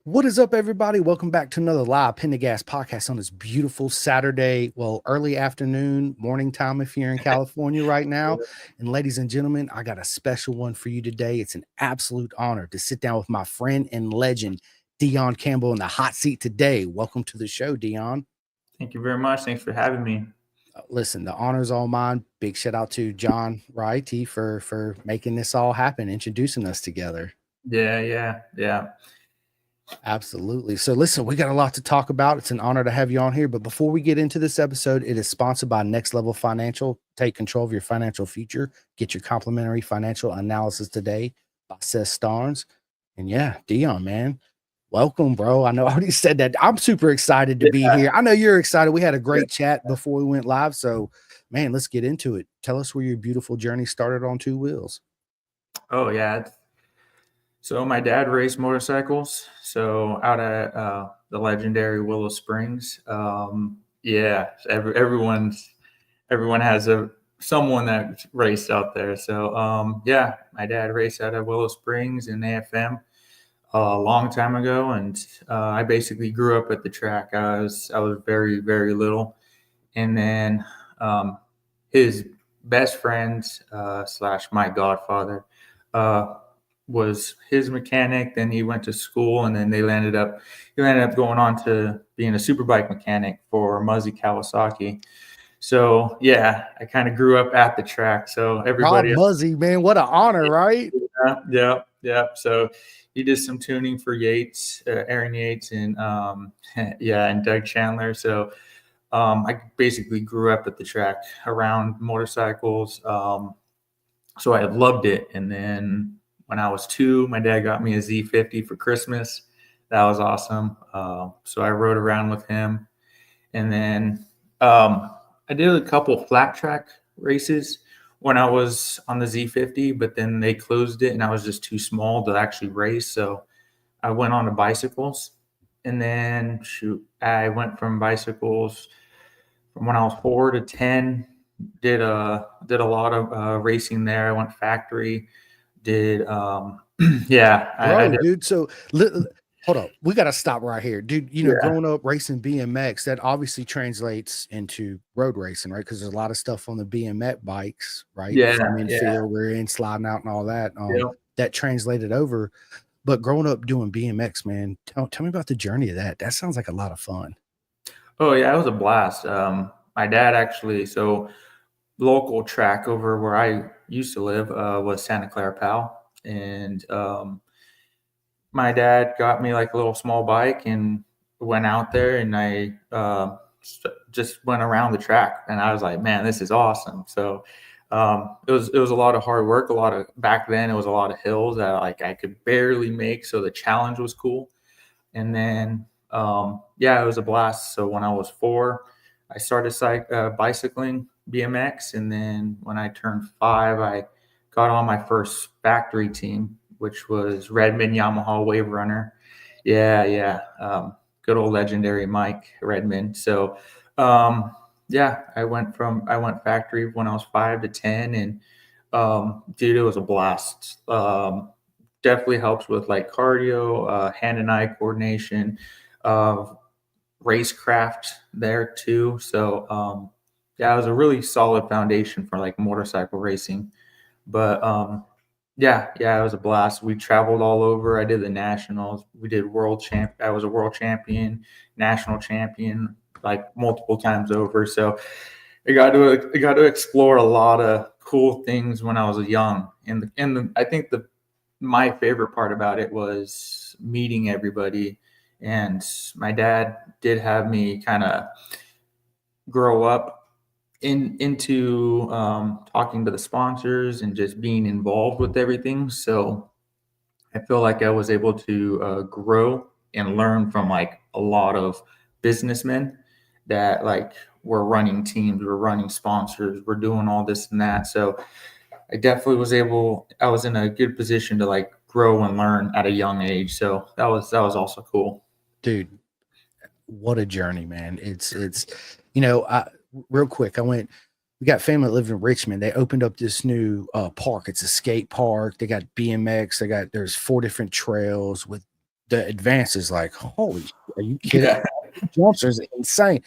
What is up, everybody? Welcome back to another live Pin the Gas podcast on this beautiful Saturday, early afternoon, morning time if you're in California right now. And ladies and gentlemen, I got a special one for you today. It's an absolute honor to sit down with my friend and legend, Deion Campbell, in the hot seat today. Welcome to the show, Deion. Thank you very much. Thanks for having me. Listen, the honor's all mine. Big shout out to John Wrighty for making this all happen, introducing us together. Yeah. Absolutely. So listen, we got a lot to talk about. It's an honor to have you on here. But before we get into this episode, it is sponsored by Next Level Financial. Take control of your financial future. Get your complimentary financial analysis today by Seth Starnes. And yeah, Deion, man, welcome, bro. I know I already said that. I'm super excited to be here. I know you're excited. We had a great chat before we went live. So, man, let's get into it. Tell us where your beautiful journey started on two wheels. Oh, yeah. So my dad raced motorcycles. So out at the legendary Willow Springs. Everyone has someone that raced out there. So my dad raced out of Willow Springs in AFM a long time ago, and I basically grew up at the track. I was very, very little, and then his best friend / my godfather was his mechanic. Then he went to school, and then he ended up going on to being a superbike mechanic for Muzzy Kawasaki. So yeah, I kind of grew up at the track. So everybody, Muzzy, man, what an honor, right? Yeah. So he did some tuning for Yates, Aaron Yates, and and Doug Chandler. So I basically grew up at the track around motorcycles. So I loved it. And then when I was 2, my dad got me a Z50 for Christmas. That was awesome. So I rode around with him. And then I did a couple flat track races when I was on the Z50, but then they closed it and I was just too small to actually race. So I went on to bicycles. And then I went from bicycles from when I was 4 to 10. Did a lot of racing there. I went factory. Dude. So hold up, we got to stop right here, dude. Growing up racing BMX, that obviously translates into road racing, right? Because there's a lot of stuff on the BMX bikes, right? From infield, rear end, sliding out, and all that. That translated over. But growing up doing BMX, man, tell me about the journey of that. That sounds like a lot of fun. Oh yeah, it was a blast. My dad actually, so local track over where I used to live was Santa Clara Pal, and my dad got me like a little small bike and went out there, and I just went around the track, and I was like, man, this is awesome. So it was a lot of hard work. Back then it was a lot of hills that I could barely make, so the challenge was cool. And then it was a blast. So when I was 4, I started bicycling BMX, and then when I turned 5, I got on my first factory team, which was Redmond Yamaha Wave Runner. Good old legendary Mike Redmond. So I went factory when I was 5 to 10, and dude, it was a blast. Definitely helps with like cardio, hand and eye coordination, racecraft there too. So it was a really solid foundation for like motorcycle racing. But it was a blast. We traveled all over. I did the nationals. We did I was a world champion, national champion, like multiple times over. So I got to explore a lot of cool things when I was young. And I think my favorite part about it was meeting everybody. And my dad did have me kind of grow up into talking to the sponsors and just being involved with everything. So I feel like I was able to grow and learn from like a lot of businessmen that like were running teams, were running sponsors, were doing all this and that. So I definitely I was in a good position to like grow and learn at a young age. So that was also cool. Dude, what a journey, man. It's real quick, we got family that lived in Richmond. They opened up this new park. It's a skate park. They got BMX. There's 4 different trails with the advance is like, holy shit, are you kidding? Yeah. Jumps are insane.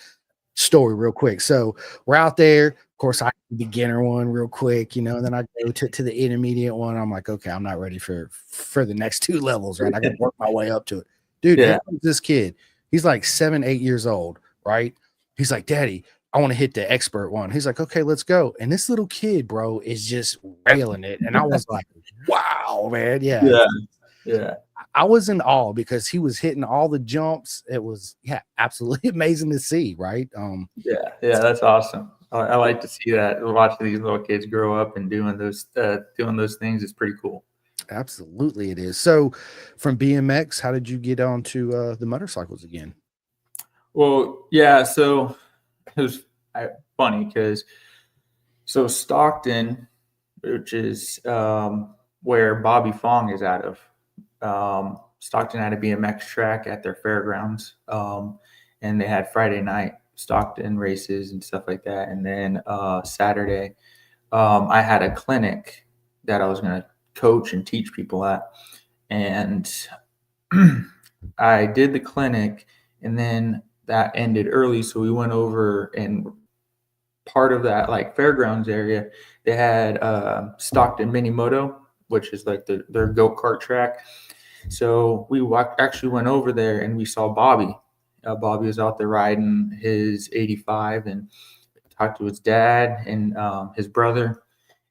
Story real quick. So we're out there. Of course, I beginner one real quick, and then I go to the intermediate one. I'm like, okay, I'm not ready for the next 2 levels, right? I got to work my way up to it. Dude, here Yeah. comes this kid. He's like 7, 8 years old, right? He's like, Daddy, I want to hit the expert one. He's like, okay, let's go. And this little kid, bro, is just railing it. And I was like, wow, man. Yeah. Yeah. Yeah. I was in awe because he was hitting all the jumps. It was, absolutely amazing to see, right? Yeah. Yeah. That's awesome. I like to see that. Watching these little kids grow up and doing those things is pretty cool. Absolutely it is. So from BMX, how did you get onto the motorcycles again? Well, yeah. So it was funny because Stockton, which is where Bobby Fong is out of. Stockton had a BMX track at their fairgrounds, and they had Friday night Stockton races and stuff like that. And then Saturday, I had a clinic that I was going to coach and teach people at. And I did the clinic, and then that ended early. So we went over, and part of that like fairgrounds area, they had Stockton Mini Moto, which is like their go-kart track. So we actually went over there and we saw Bobby. Bobby was out there riding his 85 and talked to his dad and his brother.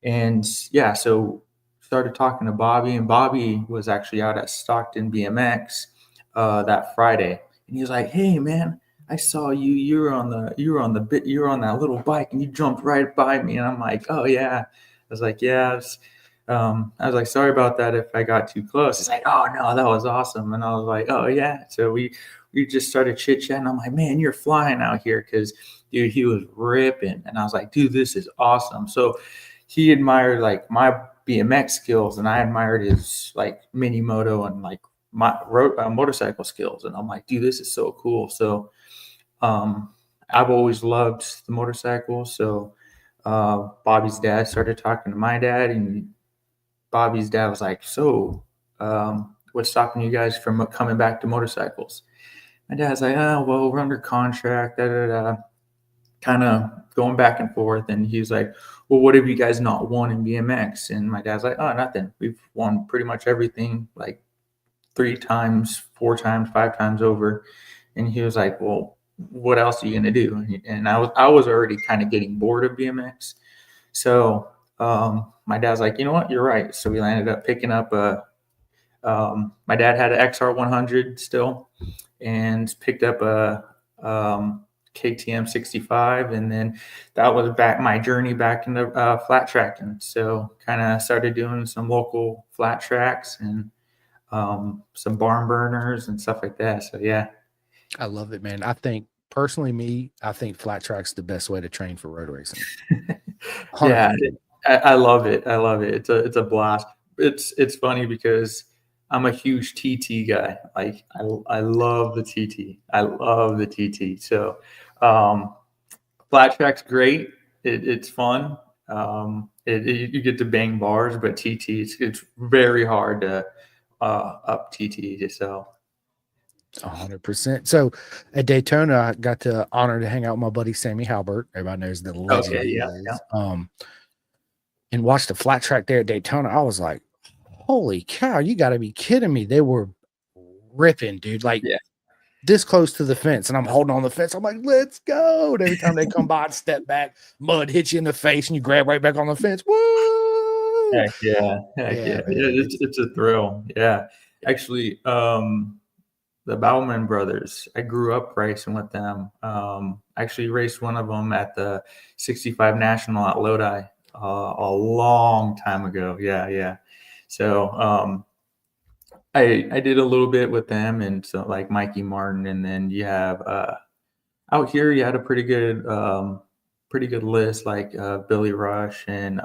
And yeah, so started talking to Bobby, and Bobby was actually out at Stockton BMX that Friday. And he was like, "Hey man, I saw you. You were on that little bike and you jumped right by me." And I'm like, "Oh yeah." I was like, "Yeah." I was like, "Sorry about that if I got too close." He's like, "Oh no, that was awesome." And I was like, "Oh yeah." So we just started chit chatting. I'm like, "Man, you're flying out here," because dude, he was ripping. And I was like, "Dude, this is awesome." So he admired like my BMX skills, and I admired his like mini moto and like my motorcycle skills. And I'm like, "Dude, this is so cool." So I've always loved the motorcycle. So Bobby's dad started talking to my dad, and Bobby's dad was like, "So, what's stopping you guys from coming back to motorcycles?" My dad's like, "Oh, well, we're under contract, da da da," kind of going back and forth. And he was like, "Well, what have you guys not won in BMX?" And my dad's like, "Oh, nothing. We've won pretty much everything, like 3 times, 4 times, 5 times over." And he was like, "Well, what else are you gonna do?" And I was already kind of getting bored of BMX. So my dad's like, "You know what? You're right." So we ended up picking up my dad had an XR100 still, and picked up a KTM 65, and then that was my journey back into flat tracking. So kind of started doing some local flat tracks and some barn burners and stuff like that. So yeah. I love it, man. I think personally, I think flat track's the best way to train for road racing. Yeah, 100%. I love it. I love it. It's a blast. It's funny because I'm a huge TT guy. Like I love the TT. I love the TT. So flat track's great. It's fun. You get to bang bars, but TT it's very hard to up TT. So 100%. So at Daytona, I got the honor to hang out with my buddy Sammy Halbert. Everybody knows the legend okay, he yeah, yeah, is. And watched the flat track there at Daytona. I was like, holy cow, you got to be kidding me. They were ripping, dude. Like yeah. this close to the fence, and I'm holding on the fence. I'm like, let's go. And every time they come by, I'd step back, mud hits you in the face, and you grab right back on the fence. Woo! Heck yeah, heck Yeah, yeah. Yeah, man. it's a thrill. Yeah, actually, the Bauman brothers. I grew up racing with them. Actually raced one of them at the 65 National at Lodi a long time ago. Yeah, yeah. So I did a little bit with them, and so like Mikey Martin, and then you have out here you had a pretty good list like Billy Rush and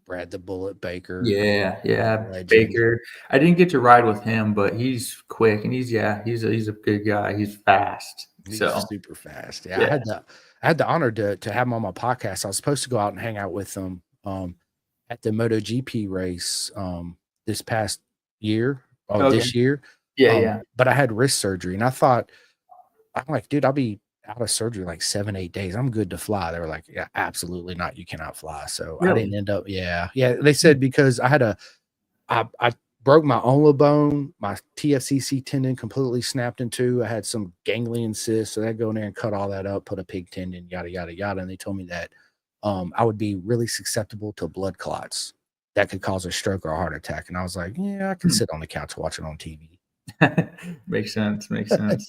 Brad the Bullet Baker. yeah, yeah, Legend. Baker. I didn't get to ride with him, but he's quick and he's a good guy. He's fast. He's So super fast. Yeah, yeah. I had the honor to have him on my podcast. I was supposed to go out and hang out with him at the MotoGP race this past year. Okay. this year. Yeah, yeah. But I had wrist surgery, and I'm like, dude, I'll be out of surgery like 7, 8 days. I'm good to fly. They were like, yeah, absolutely not. You cannot fly. So I didn't Really? end up. Yeah, yeah. They said because I broke my ulnar bone, my TFCC tendon completely snapped in two. I had some ganglion cysts, so they go in there and cut all that up, put a pig tendon, yada yada yada. And they told me that I would be really susceptible to blood clots that could cause a stroke or a heart attack. And I was like, yeah, I can sit on the couch watching on TV, Makes sense. Makes sense.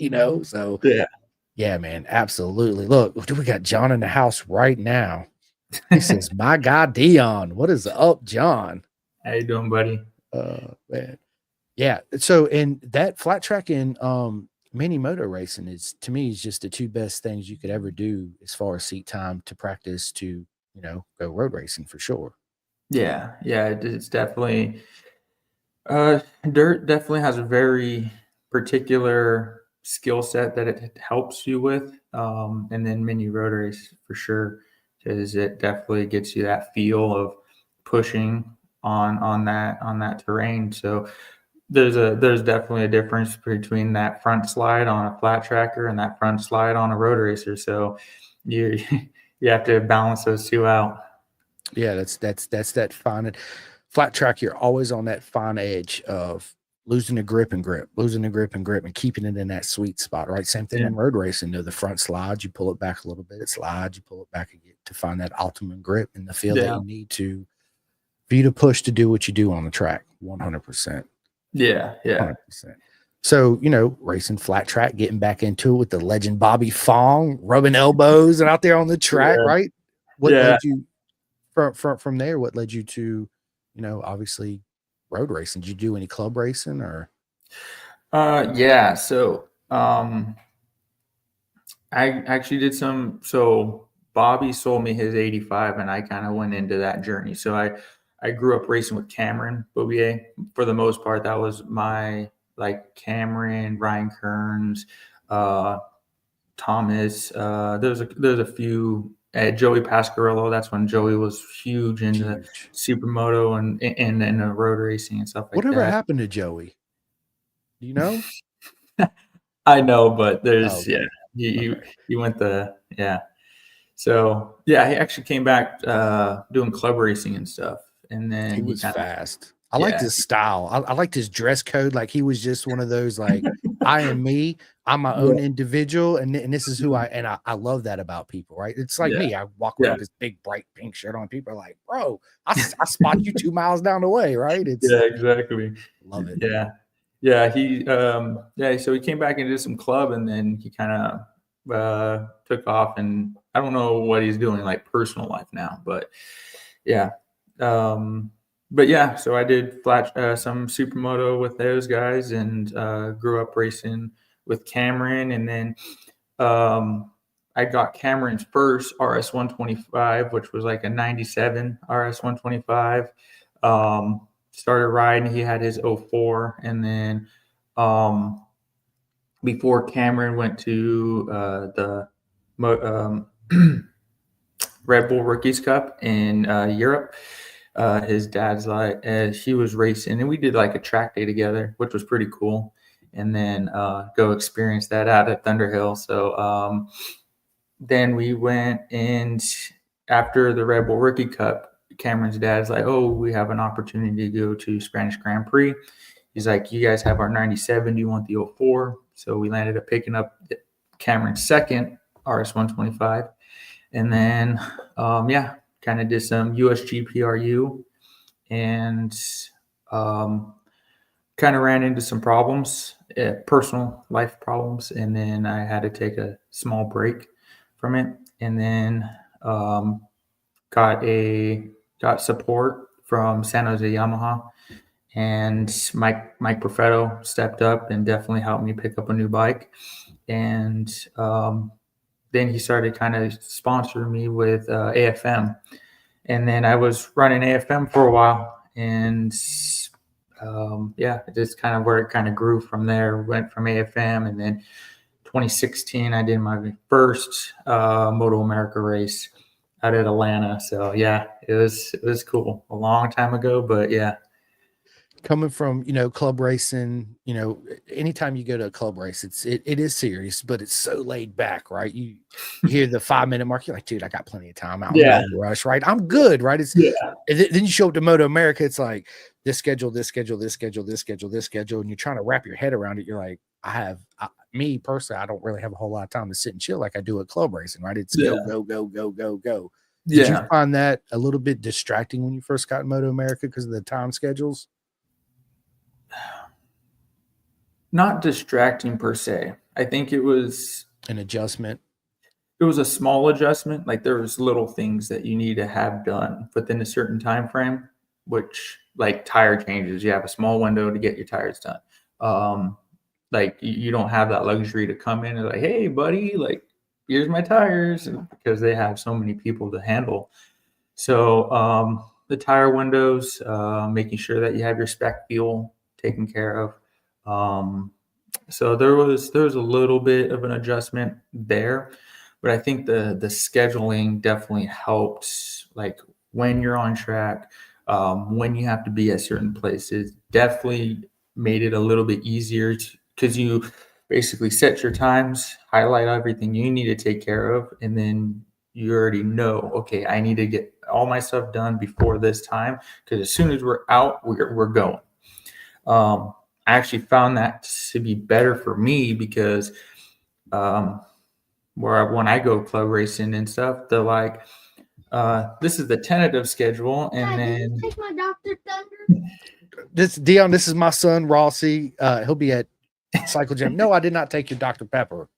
So Yeah. yeah, man, absolutely. Look, we got John in the house right now. He says, "My God, Deion, what is up, John?" How you doing, buddy? Man. Yeah. So, and that flat track and mini moto racing is, to me, is just the two best things you could ever do as far as seat time to practice to, go road racing for sure. Yeah, yeah. It's definitely dirt definitely has a very particular skill set that it helps you with, and then mini road race for sure, because it definitely gets you that feel of pushing on that terrain. So there's definitely a difference between that front slide on a flat tracker and that front slide on a road racer. So you you have to balance those two out. Yeah, that's that fine flat track. You're always on that fine edge of losing the grip and grip, losing the grip and grip, and keeping it in that sweet spot. Right. Same thing Yeah, in road racing. The front slide, you pull it back a little bit. It slides, you pull it back again to find that optimum grip and the feel that yeah, you need for you to push to do what you do on the track. 100%. yeah, yeah. 100%. So, racing flat track, getting back into it with the legend Bobby Fong, rubbing elbows and out there on the track, Yeah, right? What yeah. led you from there? What led you to, obviously road racing? Did you do any club racing or? Yeah. So, I actually did some. So Bobby sold me his 85, and I kind of went into that journey. So I grew up racing with Cameron Bouvier for the most part. That was my like Cameron, Ryan Kearns, uh, Thomas. There's a few. Joey Pasquarello. That's when Joey was huge into Huge. supermoto and road racing and stuff like Whatever that. happened to Joey? Do you know? I know, but Oh, there's, yeah, okay. you you Okay. you went yeah. So yeah, he actually came back doing club racing and stuff, and He then he was kind of, fast. I liked yeah, his style. I liked his dress code. Like he was just one of those like, I am me. I'm my yeah, own individual, and this is who I love that about people, right? It's like yeah, me. I walk around yeah, with this big bright pink shirt on. People are like, bro, I spot you 2 miles down the way, right? It's yeah, exactly, love it. yeah, yeah. Yeah. So he came back and did some club, and then he kind of took off, and I don't know what he's doing like personal life now, but yeah. Um, but yeah, so I did some supermoto with those guys, and grew up racing with Cameron, and then I got Cameron's first RS 125, which was like a 97 RS 125. Started riding. He had his '04, and then um, before Cameron went to Red Bull Rookies Cup in Europe. His dad's like, he was racing, and we did like a track day together, which was pretty cool. And then go experience that out at Thunderhill. So then we went, and after the Red Bull Rookie Cup, Cameron's dad's like, "Oh, we have an opportunity to go to Spanish Grand Prix." He's like, "You guys have our 97. Do you want the '04?" So we landed up picking up Cameron's second RS 125. And then, yeah, kind of did some USGPRU, and um, kind of ran into some problems, personal life problems. And then I had to take a small break from it. And then um, got support from San Jose Yamaha, and Mike Perfetto stepped up and definitely helped me pick up a new bike. And then he started kind of sponsoring me with AFM, and then I was running AFM for a while, and yeah, it's kind of where it kind of grew from there. Went from AFM, and then 2016 I did my first Moto America race out at Atlanta. So yeah, it was cool, a long time ago, but yeah. coming from, club racing, anytime you go to a club race, it is serious, but it's so laid back, right? You hear the 5 minute mark, you're like, dude, I got plenty of time. I'm Yeah. not in a rush, right? I'm good, right? Yeah. Then you show up to Moto America, it's like this schedule, this schedule, this schedule, this schedule, this schedule, and you're trying to wrap your head around it. You're like, me personally, I don't really have a whole lot of time to sit and chill like I do at club racing, right? It's go, go, go, go, go, go. Did you find that a little bit distracting when you first got in Moto America because of the time schedules? Not distracting per se. I think it was an adjustment. It was a small adjustment. Like there was little things that you need to have done within a certain time frame, which like tire changes, you have a small window to get your tires done. Like you don't have that luxury to come in and like, hey buddy, like here's my tires, because they have so many people to handle. So the tire windows, making sure that you have your spec fuel taken care of. So there was a little bit of an adjustment there, but I think the scheduling definitely helped. Like when you're on track, when you have to be at certain places, definitely made it a little bit easier because you basically set your times, highlight everything you need to take care of, and then you already know, okay, I need to get all my stuff done before this time, because as soon as we're out, we're going. I actually found that to be better for me because when I go club racing and stuff, they're like, this is the tentative schedule, and then take my Dr. Thunder. Deion, this is my son Rossi. He'll be at Cycle Gym. No, I did not take your Dr. Pepper.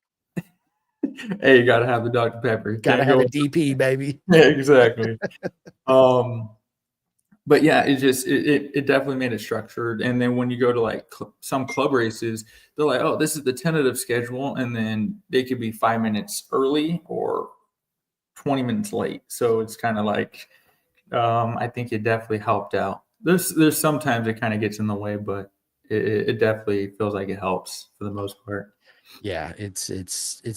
Hey, you gotta have the Dr. Pepper. Gotta have a DP, baby. Yeah, exactly. But yeah, it definitely made it structured. And then when you go to like some club races, they're like, oh, this is the tentative schedule, and then they could be 5 minutes early or 20 minutes late. So it's kind of like, I think it definitely helped out. There's sometimes it kind of gets in the way, but it definitely feels like it helps for the most part. Yeah, it's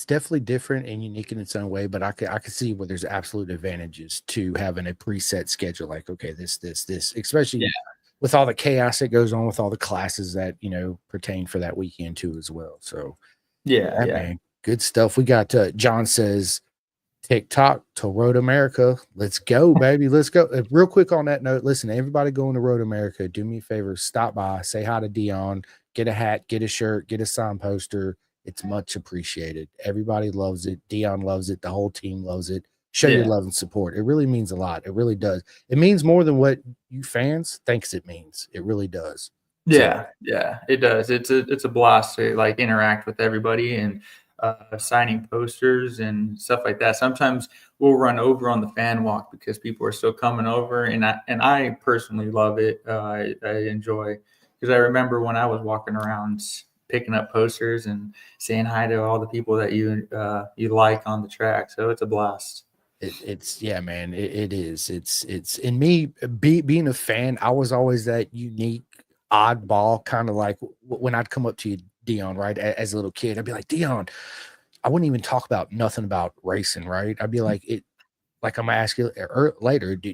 definitely different and unique in its own way, but I could see where there's absolute advantages to having a preset schedule. Like, okay, this, especially with all the chaos that goes on with all the classes that pertain for that weekend too as well. So yeah, man, good stuff. We got John says TikTok to Road America. Let's go, baby. Let's go. Real quick on that note, listen, everybody going to Road America, do me a favor, stop by, say hi to Deion, get a hat, get a shirt, get a sign poster. It's much appreciated. Everybody loves it. Deion loves it. The whole team loves it. Show your love and support. It really means a lot. It really does. It means more than what you fans thinks it means. It really does. Yeah, it does. It's a blast to like interact with everybody and signing posters and stuff like that. Sometimes we'll run over on the fan walk because people are still coming over, and I personally love it. I enjoy, because I remember when I was walking around picking up posters and saying hi to all the people that you like on the track. So it's a blast. It's man. It is. It's in me being a fan. I was always that unique, oddball kind of like when I'd come up to you, Deion, right, as a little kid, I'd be like, Deion, I wouldn't even talk about nothing about racing, right? I'd be like, I'm gonna ask you later, do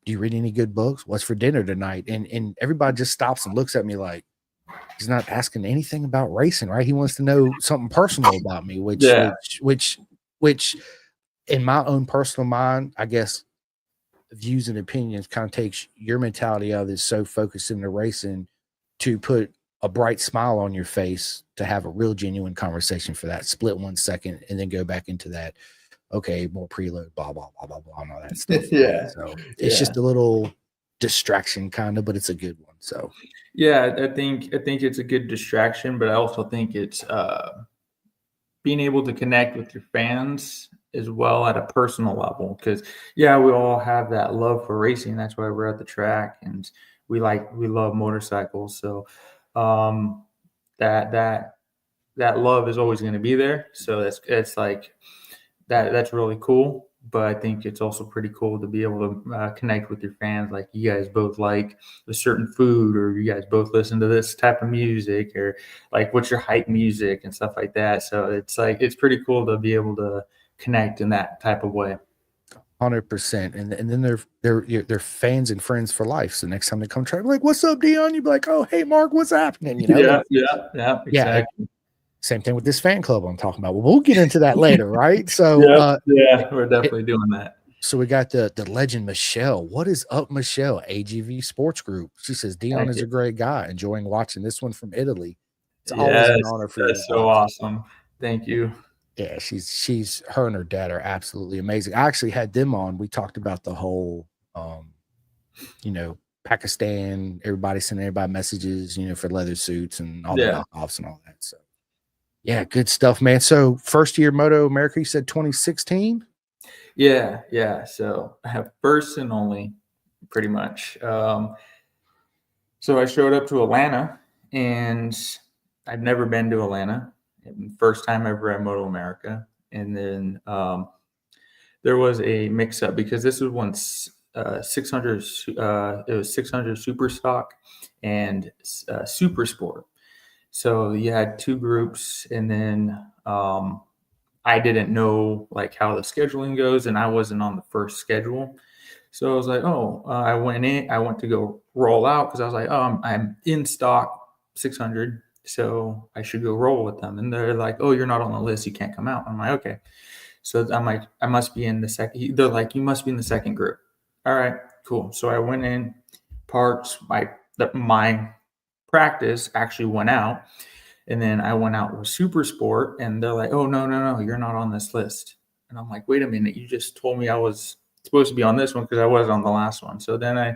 you read any good books? What's for dinner tonight? And everybody just stops and looks at me like he's not asking anything about racing, right? He wants to know something personal about me, which in my own personal mind, I guess views and opinions kind of takes your mentality out of this, so focused in the racing to put a bright smile on your face, to have a real genuine conversation for that split 1 second and then go back into that, okay, more preload, blah, blah, blah, blah, blah, and all that stuff. So it's just a little distraction kind of, but it's a good one. So yeah, I think it's a good distraction, but I also think it's being able to connect with your fans as well at a personal level, because we all have that love for racing. That's why we're at the track, and we love motorcycles. So that love is always going to be there. So it's like that's really cool. But I think it's also pretty cool to be able to connect with your fans. Like you guys both like a certain food, or you guys both listen to this type of music, or like what's your hype music and stuff like that. So it's like, it's pretty cool to be able to connect in that type of way. 100%. And then they're fans and friends for life. So next time they come try, like, what's up, Deion? You'd be like, oh, hey, Mark, what's happening? Yeah, Yeah. exactly. Same thing with this fan club I'm talking about. Well, we'll get into that later, right? So we're definitely doing that. So we got the legend Michelle. What is up, Michelle? AGV Sports Group. She says Deion is a great guy. Enjoying watching this one from Italy. It's always an honor for you. That's so awesome. Thank you. Yeah, she's her and her dad are absolutely amazing. I actually had them on. We talked about the whole Pakistan, everybody sending everybody messages, for leather suits and all the knockoffs and all that. So yeah, good stuff, man. So first year Moto America, you said 2016? Yeah. So I have first and only, pretty much. So I showed up to Atlanta, and I'd never been to Atlanta. First time ever at Moto America. And then there was a mix-up because this was once 600. It was 600 Super Stock and Super Sport. So you had two groups, and then I didn't know like how the scheduling goes, and I wasn't on the first schedule. So I was like, I went to go roll out because I was like, I'm in stock 600, so I should go roll with them. And they're like, oh, you're not on the list, you can't come out. I'm like, okay. So I'm like, I must be in the second. They're like, you must be in the second group. All right, cool. So I went in, parked. My practice actually went out. And then I went out with Super Sport, and they're like, oh, no, you're not on this list. And I'm like, wait a minute, you just told me I was supposed to be on this one because I was on the last one. So then I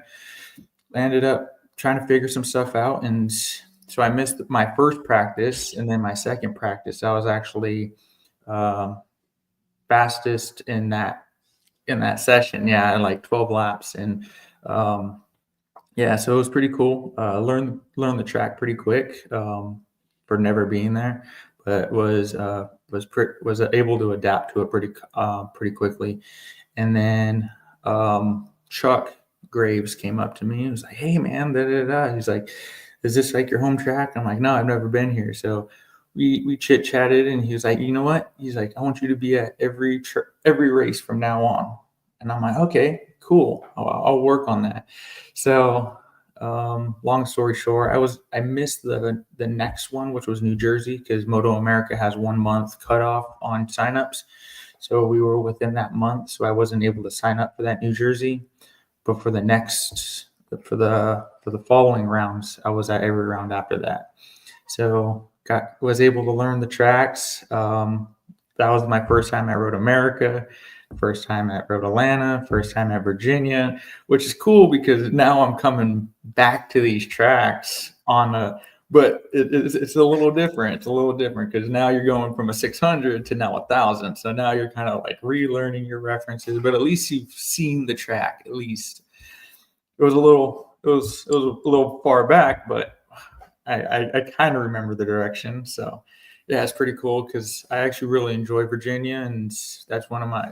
ended up trying to figure some stuff out. And so I missed my first practice, and then my second practice, I was actually fastest in that session. Yeah, like 12 laps. And so it was pretty cool. Learn the track pretty quick. For never being there, but was able to adapt to it pretty quickly. And then Chuck Graves came up to me and was like, "Hey man, da da da." He's like, "Is this like your home track?" I'm like, "No, I've never been here." So we chit chatted, and he was like, "You know what?" He's like, "I want you to be at every race from now on." And I'm like, "Okay, cool. I'll work on that." So. Long story short, I missed the next one, which was New Jersey, because Moto America has 1 month cutoff on signups. So we were within that month, so I wasn't able to sign up for that New Jersey. But for the following rounds, I was at every round after that. So was able to learn the tracks. That was my first time at Road America. First time at Road Atlanta, first time at Virginia, which is cool because now I'm coming back to these tracks but it's a little different. It's a little different because now you're going from a 600 to now 1,000. So now you're kind of like relearning your references, but at least you've seen the track. At least it was a little far back, but I kind of remember the direction. So. Yeah, it's pretty cool because I actually really enjoy Virginia, and that's one of my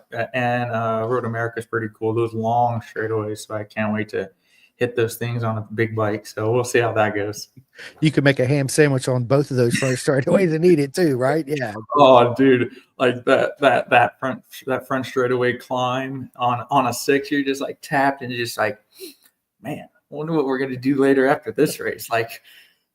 Road America is pretty cool. Those long straightaways, so I can't wait to hit those things on a big bike. So we'll see how that goes. You could make a ham sandwich on both of those front straightaways and eat it too, right? Yeah. Oh, dude, like that front straightaway climb on a 6, you're just like tapped and you're just like, man, I wonder what we're gonna do later after this race. Like.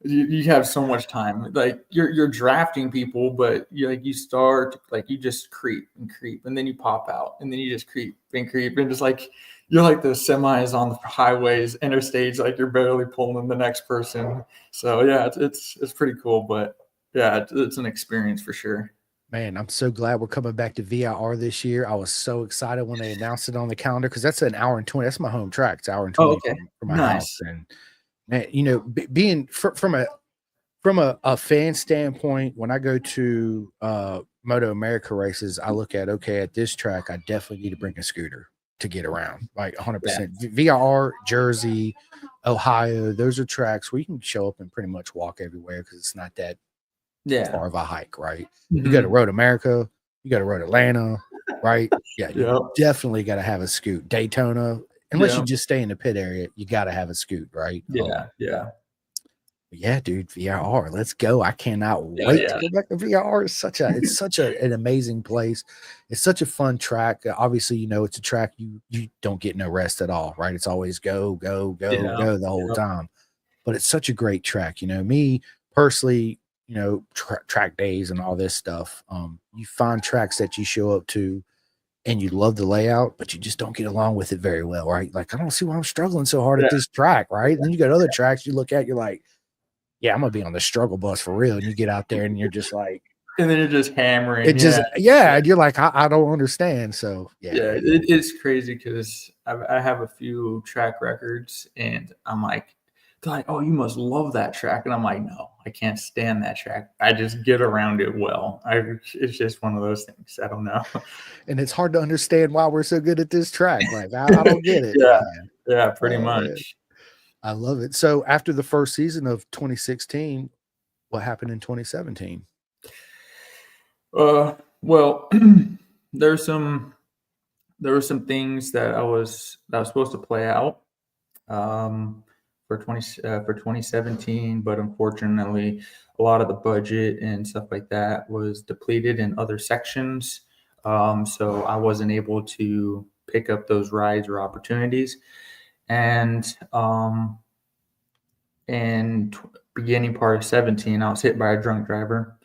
You have so much time. Like you're drafting people, but you start like you just creep, and then you pop out, and then you just creep, and just like you're like the semis on the highways, interstates, like you're barely pulling the next person. So yeah, it's pretty cool, but yeah, it's an experience for sure. Man, I'm so glad we're coming back to VIR this year. I was so excited when they announced it on the calendar because that's an hour and 20. That's my home track. It's an hour and 20 from my house. And man, being from a fan standpoint, when I go to Moto America races, I look at, okay, at this track, I definitely need to bring a scooter to get around, like 100%. VIR, Jersey, Ohio, those are tracks where you can show up and pretty much walk everywhere because it's not that far of a hike, right? Mm-hmm. You go to Road America, you go to Road Atlanta, right? Yeah, you definitely got to have a scoot. Daytona, unless you just stay in the pit area, you got to have a scoot, right? Yeah. Yeah, dude, VRR. Let's go. I cannot Yeah, wait to yeah. go back to VRR. It's such an amazing place. It's such a fun track. Obviously, it's a track you don't get no rest at all, right? It's always go, go, go, Yeah. go the whole Yep. time. But it's such a great track. Me personally, track days and all this stuff. You find tracks that you show up to and you love the layout, but you just don't get along with it very well, right? Like, I don't see why I'm struggling so hard at Yeah. this track, right? And then you got other tracks you look at, you're like, yeah, I'm gonna be on the struggle bus for real. And you get out there and you're just like, And then you're just hammering. it just, Yeah. and you're like, I don't understand. So yeah, Yeah, it is crazy because I have a few track records, and I'm like, they're like, "Oh, you must love that track," and I'm like, "No, I can't stand that track. I just get around it well. It's just one of those things. I don't know." and it's hard to understand why we're so good at this track. Like, I don't get it, Yeah, man. yeah, pretty Oh man, much. I love it. So after the first season of 2016, what happened in 2017? Well, there's some there were some things that was supposed to play out for 2017, but unfortunately, a lot of the budget and stuff like that was depleted in other sections. So I wasn't able to pick up those rides or opportunities. And in beginning part of 17, I was hit by a drunk driver.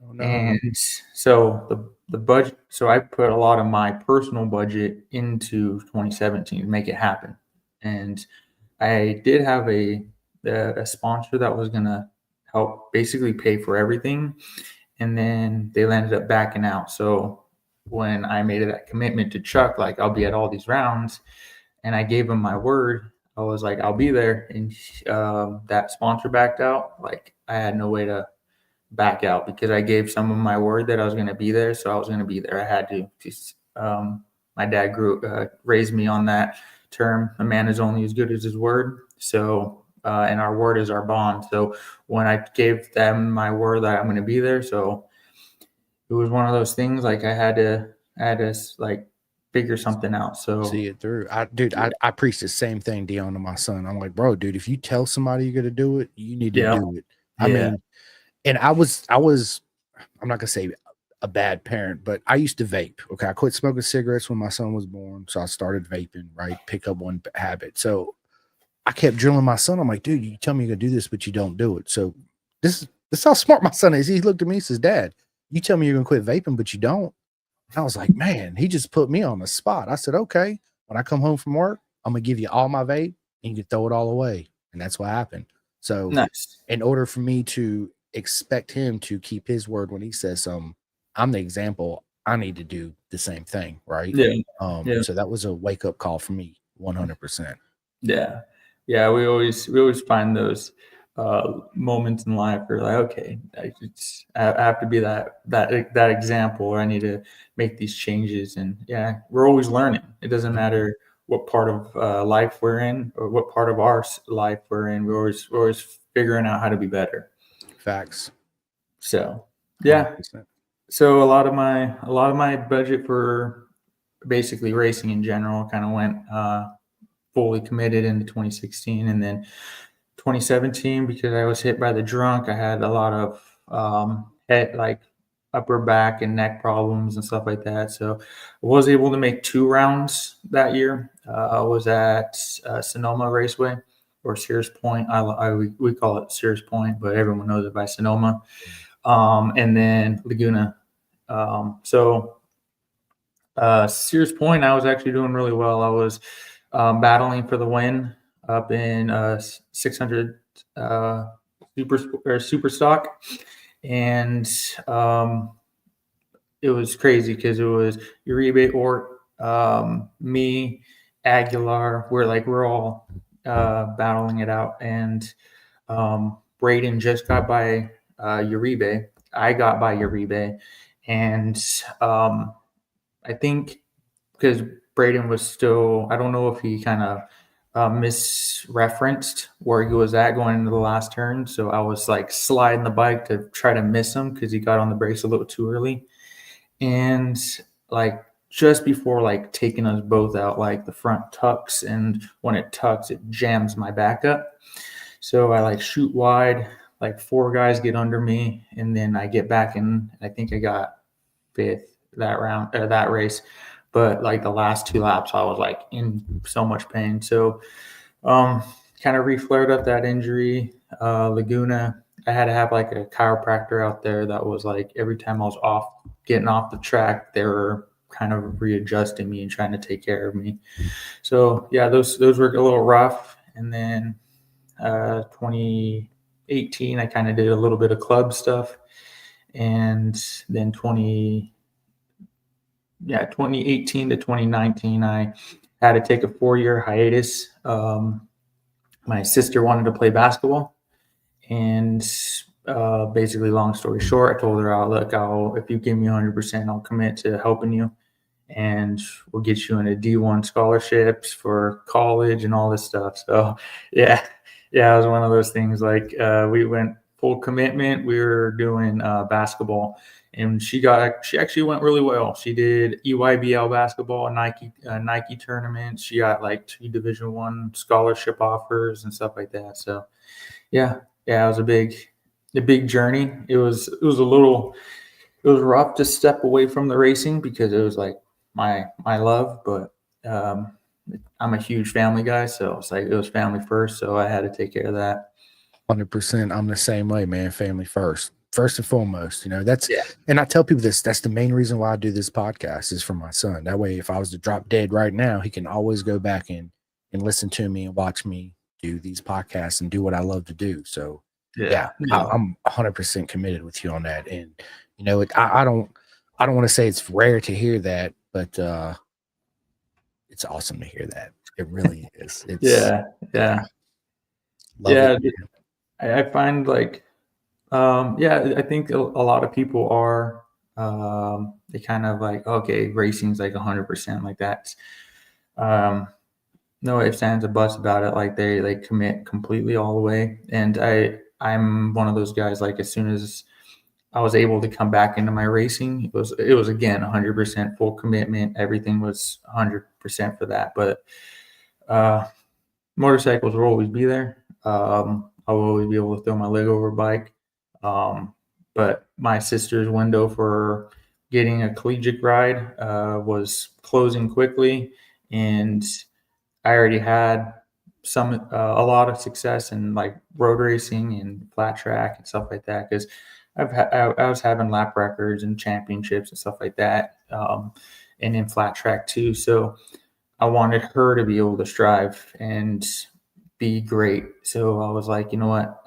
Oh no. And so the budget, so I put a lot of my personal budget into 2017 to make it happen. And I did have a sponsor that was gonna help basically pay for everything, and then they landed up backing out. So when I made that commitment to Chuck, like I'll be at all these rounds, and I gave him my word, I was like I'll be there, and that sponsor backed out. Like I had no way to back out because I gave some of my word that I was going to be there, so I was going to be there. I had to. My dad raised me on that term. A man is only as good as his word. So, and our word is our bond. So, when I gave them my word that I'm going to be there, so it was one of those things. Like I had to like figure something out. See So, it through. I preach the same thing, Dion, to my son. I'm like, bro, dude, if you tell somebody you're gonna do it, you need to yeah, do it. I yeah, mean, and I was I'm not gonna say a bad parent, but I used to vape. Okay. I quit smoking cigarettes when my son was born. So I started vaping, right? Pick up one habit. So I kept drilling my son. I'm like, dude, you tell me you're gonna do this, but you don't do it. So this is how smart my son is. He looked at me, he says, Dad, you tell me you're gonna quit vaping, but you don't. I was like, man, he just put me on the spot. I said, okay, when I come home from work, I'm gonna give you all my vape and you can throw it all away. And that's what happened. So nice. in order for me to expect him to keep his word when he says something, I'm the example. I need to do the same thing, right? Yeah, yeah. So that was a wake up call for me, 100%. Yeah, yeah. We always find those moments in life where like, okay, I have to be that example, or I need to make these changes. And yeah, we're always learning. It doesn't matter what part of life we're in or what part of our life we're in. We're always figuring out how to be better. Facts, So yeah. 100%. So a lot of my budget for basically racing in general kind of went fully committed into 2016, and then 2017 because I was hit by the drunk. I had a lot of head like upper back and neck problems and stuff like that. So I was able to make 2 rounds that year. I was at Sonoma Raceway or Sears Point. We call it Sears Point, but everyone knows it by Sonoma. And then Laguna. So Sears Point, I was actually doing really well. I was battling for the win up in 600 super stock, and it was crazy because it was Uribe, Ort, me, Aguilar. We're all battling it out, and Braden just got by Uribe. I got by Uribe, and I think because Braden was still, I don't know if he kind of misreferenced where he was at going into the last turn. So I was like sliding the bike to try to miss him because he got on the brakes a little too early. And like just before like taking us both out, like the front tucks, and when it tucks, it jams my back up. So I like shoot wide, like 4 guys get under me, and then I get back in. I think I got 5th that round or that race, but like the last 2 laps, I was like in so much pain. So kind of reflared up that injury. Laguna, I had to have like a chiropractor out there that was like every time I was getting off the track, they were kind of readjusting me and trying to take care of me. So yeah, those were a little rough. And then 2018, I kind of did a little bit of club stuff, and then 2018 to 2019, I had to take a 4-year hiatus. My sister wanted to play basketball, and basically, long story short, I told her, look, if you give me 100%, I'll commit to helping you, and we'll get you into D1 scholarships for college and all this stuff. So yeah, it was one of those things. Like we went full commitment. We were doing basketball, and she actually went really well. She did EYBL basketball, Nike tournaments. She got like 2 Division I scholarship offers and stuff like that. So yeah, it was a big journey. It was rough to step away from the racing because it was like my love, but I'm a huge family guy, so it's like it was family first, so I had to take care of that. 100%. I'm the same way, man. Family first and foremost. That's Yeah. And I tell people this. That's the main reason why I do this podcast is for my son. That way, if I was to drop dead right now, he can always go back and listen to me and watch me do these podcasts and do what I love to do. So yeah, I'm 100% committed with you on that. And I don't want to say it's rare to hear that, but it's awesome to hear that. It really is. It's yeah. it. I find like I think a lot of people are they kind of like, okay, racing's like 100% like that. No ifs, ands, or buts about it. Like they commit completely all the way, and I'm one of those guys. Like as soon as I was able to come back into my racing, it was again 100% full commitment. Everything was 100% for that. But motorcycles will always be there. I will always be able to throw my leg over a bike. But my sister's window for getting a collegiate ride was closing quickly, and I already had a lot of success in like road racing and flat track and stuff like that, because I was having lap records and championships and stuff like that, and in flat track too. So I wanted her to be able to strive and be great. So I was like, you know what,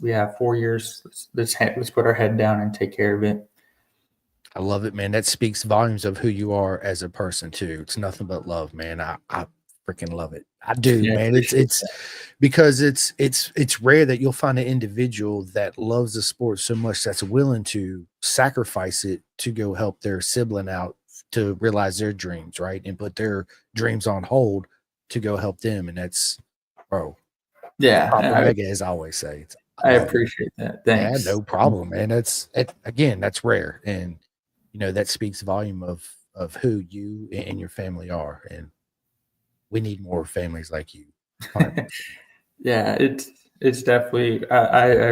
we have 4 years. Let's put our head down and take care of it. I love it, man. That speaks volumes of who you are as a person too. It's nothing but love, man. I freaking love it. I do, man. It's because it's rare that you'll find an individual that loves the sport so much that's willing to sacrifice it to go help their sibling out to realize their dreams, right? And put their dreams on hold to go help them. And that's, bro. Yeah. Mega, as I always say. I appreciate that. Thanks. Yeah, no problem, man. Again, that's rare. And that speaks volume of who you and your family are. And we need more families like you. Yeah, it's definitely, I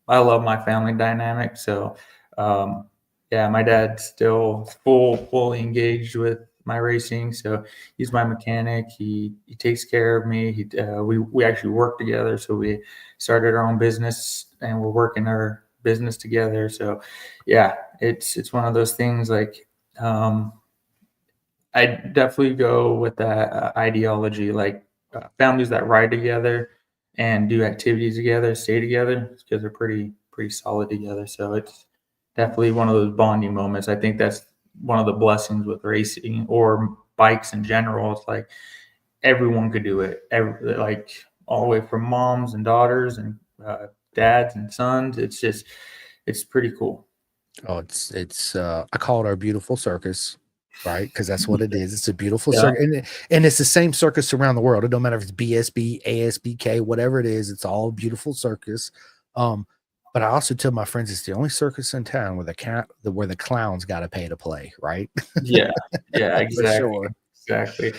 love my family dynamic. So my dad's still fully engaged with my racing. So he's my mechanic. He takes care of me. We actually work together. So we started our own business and we're working our business together. So yeah, it's one of those things like, I definitely go with that ideology, like families that ride together and do activities together, stay together, because they're pretty solid together. So it's definitely one of those bonding moments. I think that's one of the blessings with racing or bikes in general. It's like everyone could do it, like all the way from moms and daughters and dads and sons. It's pretty cool. Oh, it's I call it our beautiful circus, right? Because that's what it is. It's a beautiful circus, and it's the same circus around the world. It don't matter if it's BSB, ASBK, whatever it is. It's all beautiful circus. But I also tell my friends it's the only circus in town where the clowns got to pay to play, right? Yeah, exactly. Sure. Exactly.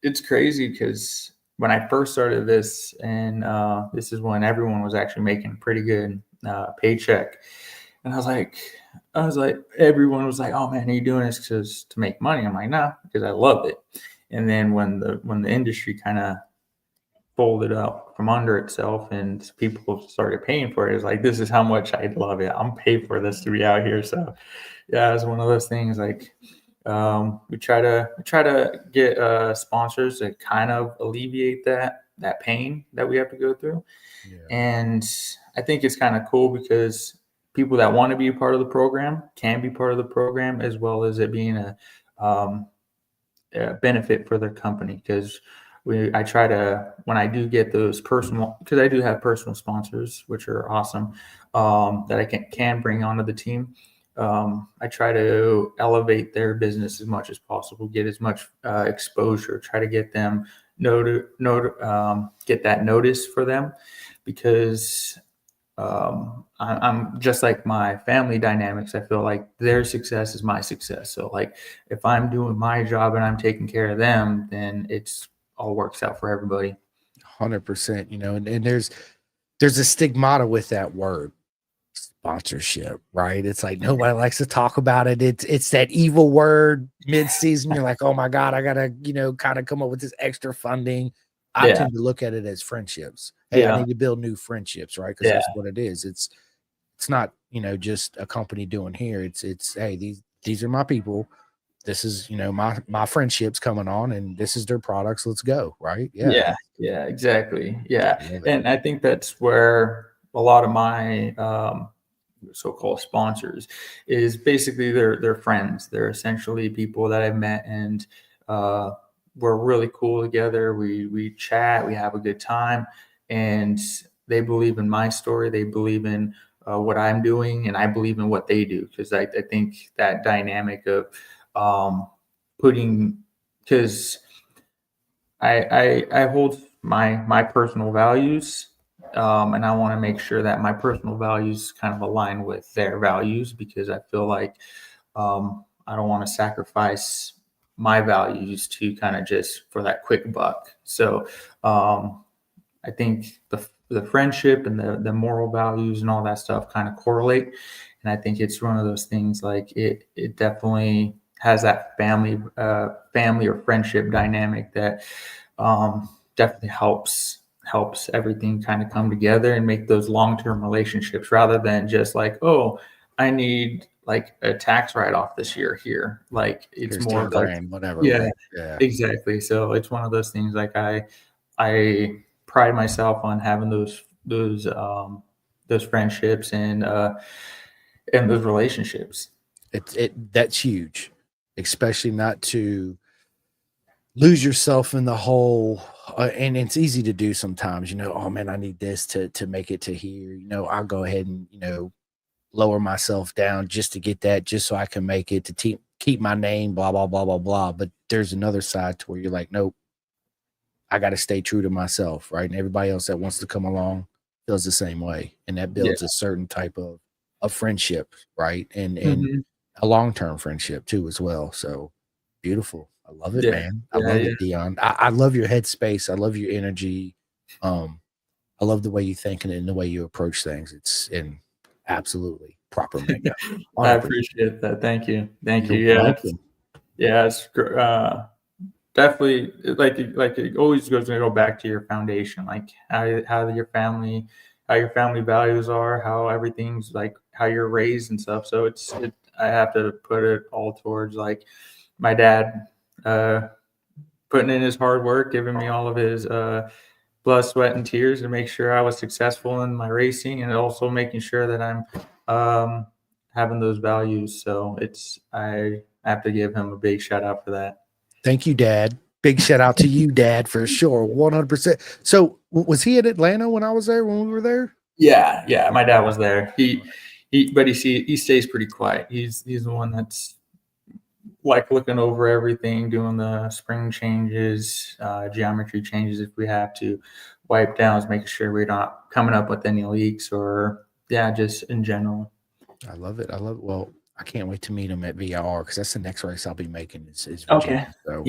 It's crazy because when I first started this, and this is when everyone was actually making a pretty good paycheck. And I was like, everyone was like, "Oh man, are you doing this to make money?" I'm like, "Nah, because I love it." And then when the industry kind of folded up from under itself and people started paying for it, it's like, this is how much I love it. I'm paid for this to be out here. So yeah, it's one of those things. Like we try to get sponsors to kind of alleviate that pain that we have to go through. Yeah. And I think it's kind of cool because people that want to be a part of the program can be part of the program, as well as it being um, a benefit for their company. Because I try to, when I do get those personal, because I do have personal sponsors, which are awesome, that I can bring onto the team. I try to elevate their business as much as possible, get as much exposure, try to get them get that notice for them, because I'm just like my family dynamics. I feel like their success is my success. So like if I'm doing my job and I'm taking care of them, then it's all works out for everybody. 100%. You know, and there's a stigmata with that word sponsorship, right? It's like nobody likes to talk about it. It's that evil word mid-season. You're like, oh my God, I gotta, kind of come up with this extra funding. I Yeah. tend to look at it as friendships. Hey, I need to build new friendships, right? Because Yeah. that's what it is. It's not, just a company doing here. It's hey, these are my people. This is, my friendships coming on, and this is their products. Let's go, right? Yeah. Yeah, exactly. Yeah. Love it. And I think that's where a lot of my so-called sponsors is basically they're friends. They're essentially people that I've met, and we're really cool together. We chat, we have a good time, and they believe in my story. They believe in what I'm doing, and I believe in what they do, because I think that dynamic of putting, because I hold my personal values, and I want to make sure that my personal values kind of align with their values, because I feel like I don't want to sacrifice my values to kind of just for that quick buck. So I think the friendship and the moral values and all that stuff kind of correlate, and I think it's one of those things, like it definitely has that family or friendship dynamic that definitely helps everything kind of come together and make those long-term relationships, rather than just like, oh, I need like a tax write-off this year here. Like it's Here's more 10 of like, grand, whatever. yeah, Right? Yeah. exactly. So it's one of those things, like I pride myself on having those friendships and those relationships. That's huge, especially not to lose yourself in the whole. And it's easy to do sometimes, oh man, I need this to make it to here. I'll go ahead and, lower myself down just to get that, just so I can make it to keep my name, blah, blah, blah, blah, blah. But there's another side to where you're like, nope, I got to stay true to myself, right? And everybody else that wants to come along feels the same way. And that Yeah. builds a certain type of friendship, right? And Mhm. a long-term friendship too, as well. So beautiful. I love it, Yeah. man. I Yeah. love Yeah. it, Deion. I love your headspace. I love your energy. I love the way you think and the way you approach things. It's in absolutely proper mango. I 100%. appreciate that. Thank you. Thank you. You're Yeah. welcome. It's definitely like it always goes to go back to your foundation, like how your family values are, how everything's like how you're raised and stuff. So I have to put it all towards like my dad putting in his hard work, giving me all of his blood, sweat, and tears to make sure I was successful in my racing, and also making sure that I'm having those values. So I have to give him a big shout out for that. Thank you, Dad. Big shout out to you, Dad, for sure. 100%. So was he in Atlanta when I was there, when we were there? Yeah, my dad was there. But he stays pretty quiet. He's the one that's like looking over everything, doing the spring changes, geometry changes if we have to, wipe downs, making sure we're not coming up with any leaks, or just in general. I love it. I love it. Well, I can't wait to meet him at VIR because that's the next race I'll be making is Okay. Virginia. So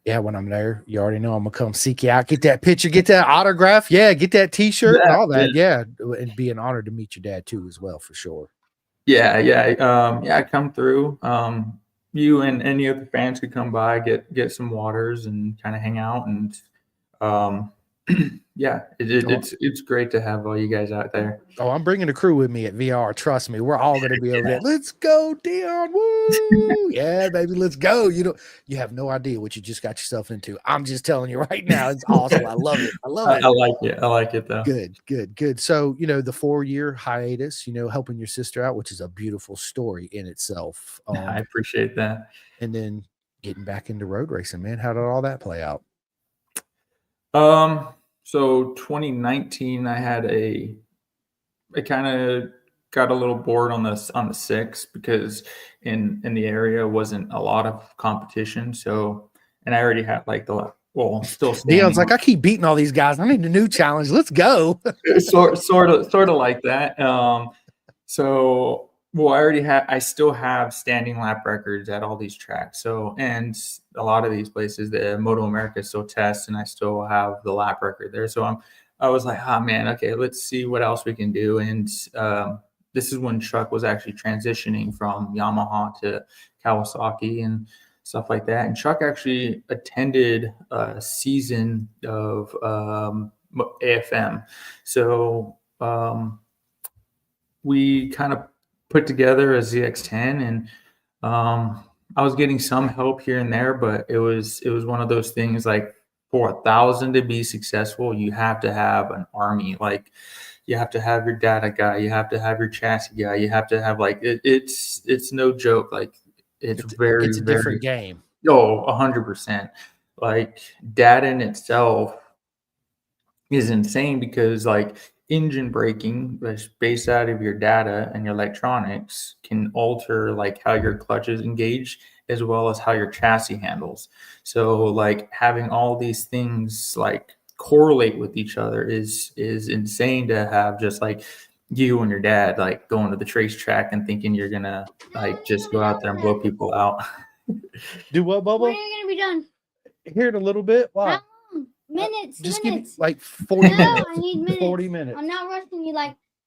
Yeah. when I'm there, you already know I'm gonna come seek you out, get that picture, get that autograph, get that T-shirt and all that, and be an honor to meet your dad too as well for sure. Come through. You and any other fans could come by, get some waters and kind of hang out, and it's great to have all you guys out there. Oh, I'm bringing a crew with me at VR. Trust me, we're all going to be over there. Let's go, Deion! Woo! Yeah, baby, let's go. You have no idea what you just got yourself into. I'm just telling you right now, it's awesome. I love it. I like it though. Good. So the 4-year hiatus, helping your sister out, which is a beautiful story in itself. I appreciate that. And then getting back into road racing, man. How did all that play out? So 2019, I kind of got a little bored on the 6 because in the area wasn't a lot of competition. So, and I already had still standing. Deion's like, I keep beating all these guys. I need a new challenge. Let's go. sort of like that. I still have standing lap records at all these tracks. So, and a lot of these places, the Moto America still tests, and I still have the lap record there. So I was like, oh man, okay, let's see what else we can do. And this is when Chuck was actually transitioning from Yamaha to Kawasaki and stuff like that. And Chuck actually attended a season of AFM. So we kind of put together a ZX10, and I was getting some help here and there, but it was one of those things like, for 1,000 to be successful, you have to have an army. Like, you have to have your data guy, you have to have your chassis guy, you have to have it's no joke. Like, it's a different game. 100%. Like, data in itself is insane because engine braking that's based out of your data and your electronics can alter how your clutch is engaged as well as how your chassis handles. So having all these things correlate with each other is insane to have just you and your dad going to the trace track and thinking you're gonna just go out there and blow people out. Do what, Bubba? When are you gonna be done? Here in a little bit. Why? Minutes. Just minutes. give me 40 minutes. I need minutes. 40 minutes. I'm not rushing you.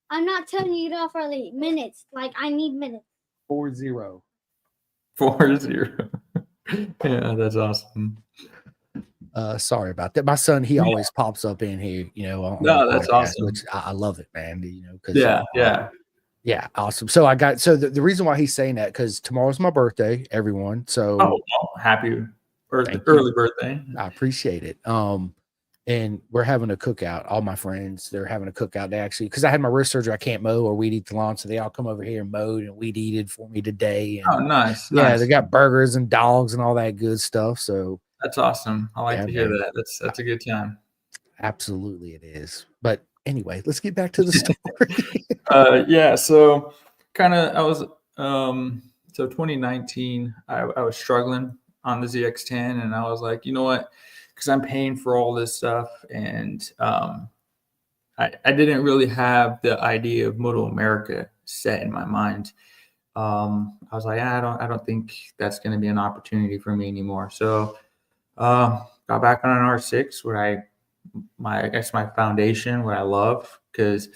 I'm not telling you to get off early. Minutes. I need minutes. 4-0. 4-0. Yeah, that's awesome. Sorry about that. My son, he always pops up in here, No, that's awesome. Which I love it, man. Because yeah, awesome. So the reason why he's saying that, because tomorrow's my birthday, everyone. So happy early birthday. I appreciate it. And we're having a cookout. All my friends, they're having a cookout. They actually, because I had my wrist surgery, I can't mow or weed eat the lawn, so they all come over here and mowed and weed eated for me today. And, nice. They got burgers and dogs and all that good stuff. So that's awesome. I like to hear that. That's a good time. Absolutely, it is. But anyway, let's get back to the story. So I was so 2019, I was struggling on the ZX10, and I was like, you know what? Because I'm paying for all this stuff, and I didn't really have the idea of Moto America set in my mind. I was like, I don't think that's going to be an opportunity for me anymore. So got back on an R6, where that's my foundation, what I love, because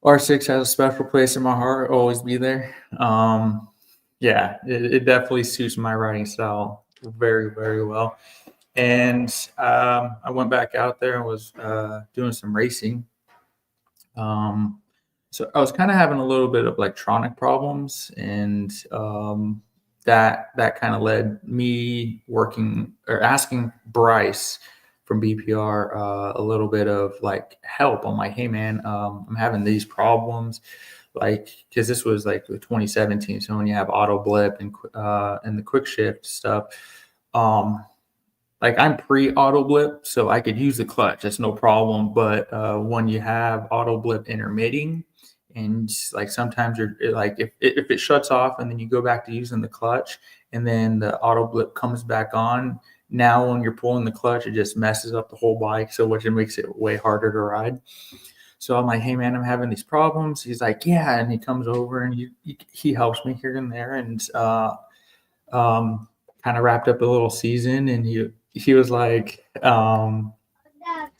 R6 has a special place in my heart. Always be there. It definitely suits my riding style very, very well. And I went back out there and was doing some racing. So I was kind of having a little bit of electronic problems, and that kind of led me asking Bryce from BPR a little bit of help. I'm like, hey man, I'm having these problems, because this was the 2017. So when you have auto blip and the quick shift stuff, I'm pre-auto blip, so I could use the clutch. That's no problem. But when you have auto blip intermitting, and sometimes you're if it shuts off and then you go back to using the clutch, and then the auto blip comes back on, now when you're pulling the clutch, it just messes up the whole bike. So which it makes it way harder to ride. So I'm like, hey man, I'm having these problems. He's like, yeah. And he comes over and he helps me here and there. And, kind of wrapped up a little season. And he was like, Dad,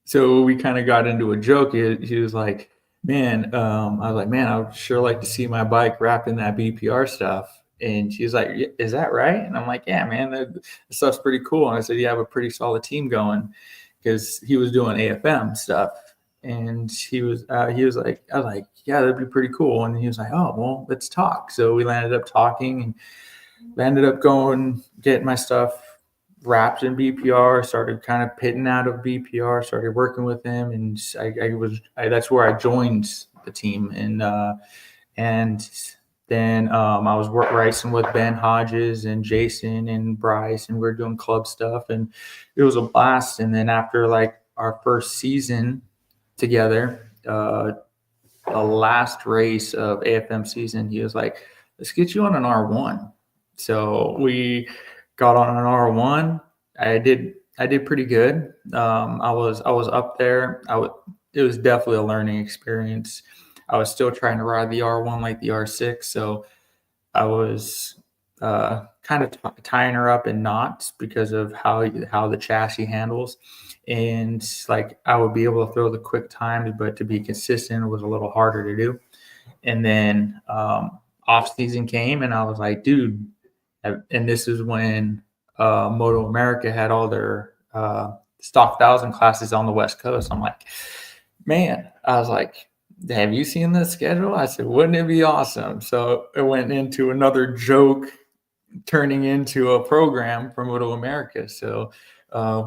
so we kind of got into a joke. He was like, man, I was like, man, I would sure like to see my bike wrapped in that BPR stuff. And she's like, is that right? And I'm like, yeah, man, that stuff's pretty cool. And I said, you have a pretty solid team going, because he was doing AFM stuff. And he was like, I was like, yeah, that'd be pretty cool. And he was like, oh, well, let's talk. So we landed up talking, and I ended up getting my stuff wrapped in BPR, started kind of pitting out of BPR, started working with him. And that's where I joined the team. And then I was racing with Ben Hodges and Jason and Bryce, and we were doing club stuff, and it was a blast. And then after like our first season together, the last race of AFM season, he was like, let's get you on an R1. So we got on an R1. I did pretty good. I was up there. It was definitely a learning experience. I was still trying to ride the R1 like the R6. So I was kind of tying her up in knots because of how the chassis handles. And like I would be able to throw the quick times, but to be consistent was a little harder to do. And then off season came, and I was like, dude, and this is when Moto America had all their stock 1,000 classes on the West Coast. I'm like, man, I was like, have you seen the schedule? I said, wouldn't it be awesome? So it went into another joke turning into a program for Moto America. So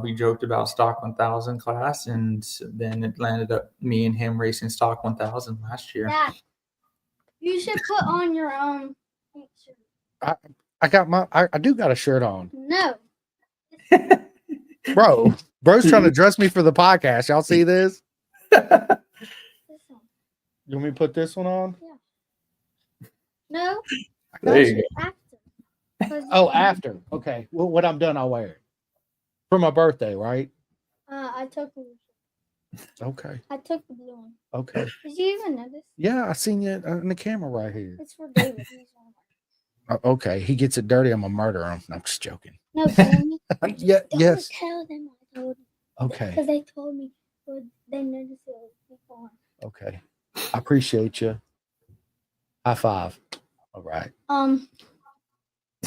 we joked about stock 1,000 class, and then it landed up me and him racing stock 1,000 last year. Dad, you should put on your shirt. I do got a shirt on. No. Bro's trying to dress me for the podcast. Y'all see this? This one. You want me to put this one on? No. There you go. After. Oh, after. Okay. Well, when I'm done, I'll wear it. For my birthday, right? I took the blue one. Okay. Did you even notice? Yeah, I seen you in the camera right here. It's for David. Okay. He gets it dirty, I'm gonna murder him. I'm just joking. No, tell me. Yeah. Yes. Tell them I told them. Okay. Because they told me they noticed it was before. Okay. I appreciate you. High five. All right. On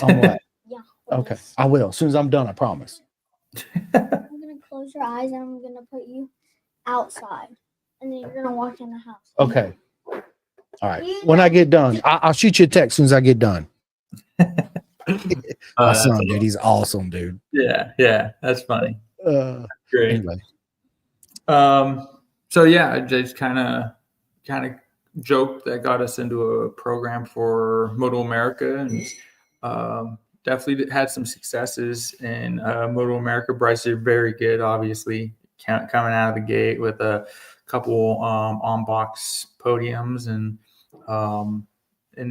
what? Yeah. Okay. I will. As soon as I'm done, I promise. I'm gonna close your eyes and I'm gonna put you outside, and then you're gonna walk in the house. Okay. All right. When I get done, I'll shoot you a text as soon as I get done. My son, dude, he's awesome, dude. Yeah, that's funny. Great. Anyway. So yeah, I just kind of joked that got us into a program for Moto America, and definitely had some successes in Moto America. Bryce did very good, obviously, coming out of the gate with a couple on-box podiums, and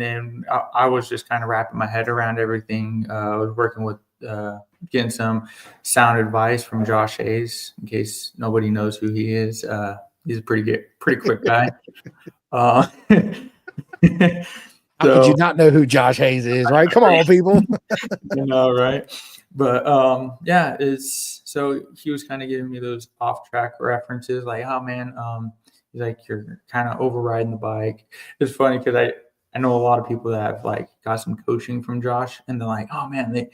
then I was just kind of wrapping my head around everything. I was working with getting some sound advice from Josh Hayes, in case nobody knows who he is. He's a pretty quick guy. How could you not know who Josh Hayes is, right? Come on, people. You know, right? But yeah, so he was kind of giving me those off-track references, like, oh man, he's like, you're kind of overriding the bike. It's funny because I know a lot of people that have like got some coaching from Josh, and they're like, oh man,